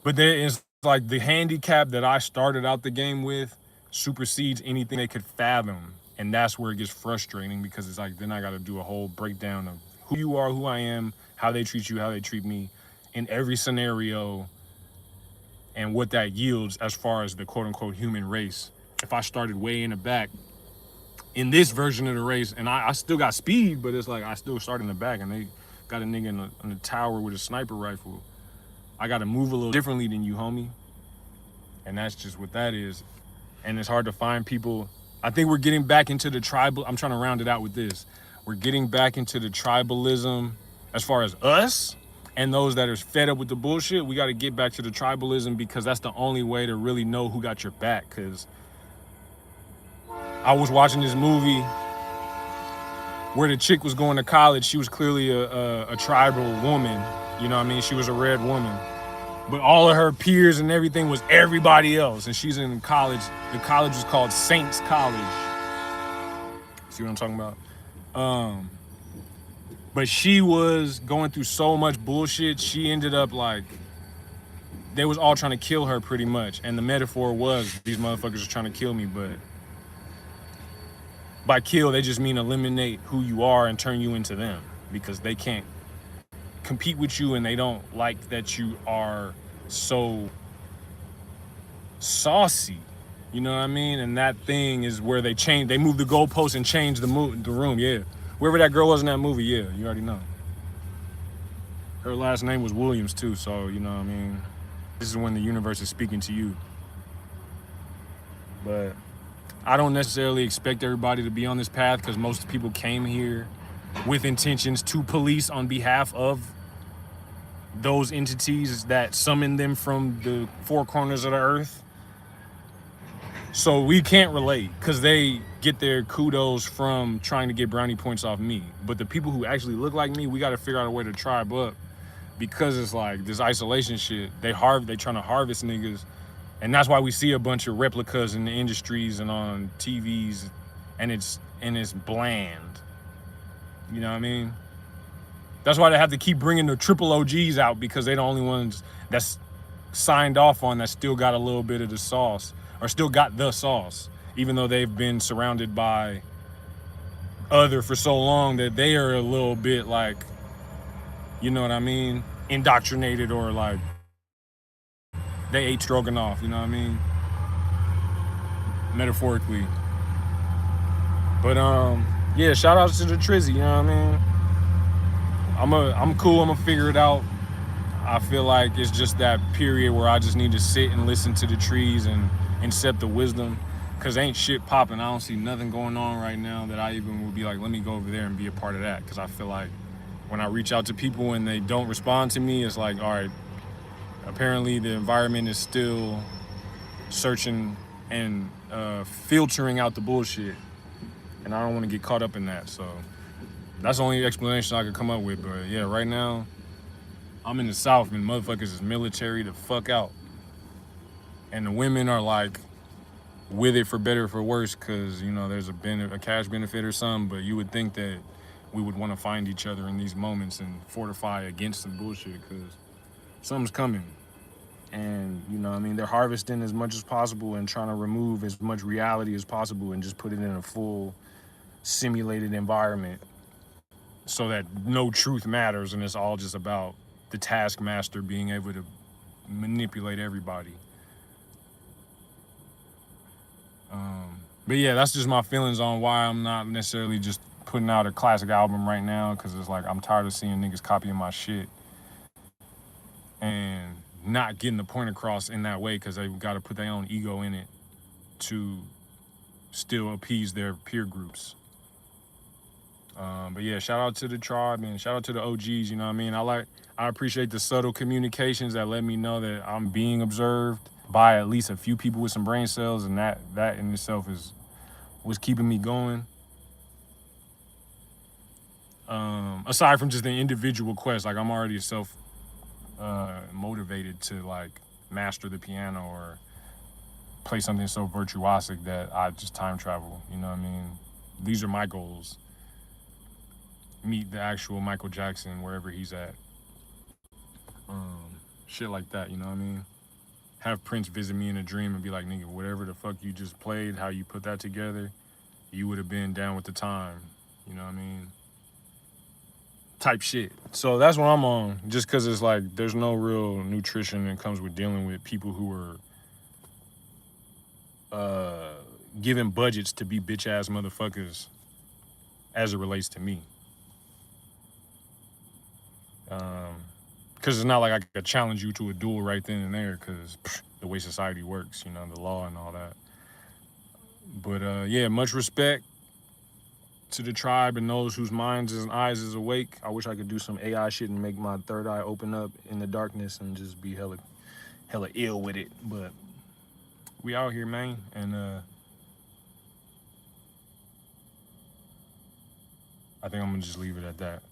A: But there is like the handicap that I started out the game with supersedes anything they could fathom. And that's where it gets frustrating, because it's like, then I gotta do a whole breakdown of who you are, who I am, how they treat you, how they treat me in every scenario, and what that yields as far as the quote unquote human race. If I started way in the back in this version of the race, and I still got speed, but it's like I still start in the back, and they got a nigga in the tower with a sniper rifle. I got to move a little differently than you, homie. And that's just what that is. And it's hard to find people. I think we're getting back into the tribal. I'm trying to round it out with this. We're getting back into the tribalism as far as us and those that are fed up with the bullshit. We got to get back to the tribalism, because that's the only way to really know who got your back. Because I was watching this movie where the chick was going to college. She was clearly a tribal woman. You know what I mean? She was a red woman. But all of her peers and everything was everybody else. And she's in college. The college was called Saints College. See what I'm talking about? But she was going through so much bullshit. She ended up like, they was all trying to kill her pretty much. And the metaphor was, these motherfuckers are trying to kill me. But by kill, they just mean eliminate who you are and turn you into them, because they can't compete with you, and they don't like that you are so saucy, you know what I mean? And that thing is where they move the goalposts and change the room. Yeah, wherever that girl was in that movie, yeah, you already know. Her last name was Williams too, so you know what I mean? This is when the universe is speaking to you. But I don't necessarily expect everybody to be on this path, because most people came here with intentions to police on behalf of those entities that summon them from the four corners of the earth. So we can't relate, because they get their kudos from trying to get brownie points off me. But the people who actually look like me, we got to figure out a way to tribe up, because it's like this isolation shit. They trying to harvest niggas. And that's why we see a bunch of replicas in the industries and on TVs, and it's bland. You know what I mean? That's why they have to keep bringing the triple OGs out, because they're the only ones that's signed off on that still got a little bit of the sauce, or still got the sauce, even though they've been surrounded by other for so long that they are a little bit like, you know what I mean, indoctrinated, or like they ate stroganoff, you know what I mean? Metaphorically. But yeah, shout outs to the Trizzy, you know what I mean? I'm cool, I'm gonna figure it out. I feel like it's just that period where I just need to sit and listen to the trees and accept the wisdom, because ain't shit popping. I don't see nothing going on right now that I even would be like, let me go over there and be a part of that. Because I feel like when I reach out to people and they don't respond to me, it's like, all right, apparently the environment is still searching and filtering out the bullshit, and I don't want to get caught up in that. So that's the only explanation I could come up with. But yeah, right now I'm in the South, and motherfuckers is military the fuck out, and the women are like with it for better or for worse, because you know there's a cash benefit or something. But you would think that we would want to find each other in these moments and fortify against some bullshit, because something's coming. And you know what I mean, they're harvesting as much as possible and trying to remove as much reality as possible and just put it in a full simulated environment, so that no truth matters, and it's all just about the taskmaster being able to manipulate everybody. But yeah, that's just my feelings on why I'm not necessarily just putting out a classic album right now, because it's like I'm tired of seeing niggas copying my shit and not getting the point across in that way, because they've got to put their own ego in it to still appease their peer groups. But yeah, shout out to the tribe and shout out to the OGs. You know what I mean? I appreciate the subtle communications that let me know that I'm being observed by at least a few people with some brain cells, and that in itself is was keeping me going. Aside from just the individual quest, like I'm already self motivated to like master the piano or play something so virtuosic that I just time travel. You know what I mean? These are my goals. Meet the actual Michael Jackson wherever he's at. Shit like that. You know what I mean? Have Prince visit me in a dream and be like, nigga, whatever the fuck you just played, how you put that together, you would have been down with the time. You know what I mean? Type shit. So that's what I'm on. Just because it's like there's no real nutrition that comes with dealing with people who are given budgets to be bitch ass motherfuckers as it relates to me. Because it's not like I could challenge you to a duel right then and there because the way society works, you know, the law and all that. But yeah, much respect to the tribe and those whose minds and eyes is awake. I wish I could do some AI shit and make my third eye open up in the darkness and just be hella ill with it. But we out here, man, and I think I'm gonna just leave it at that.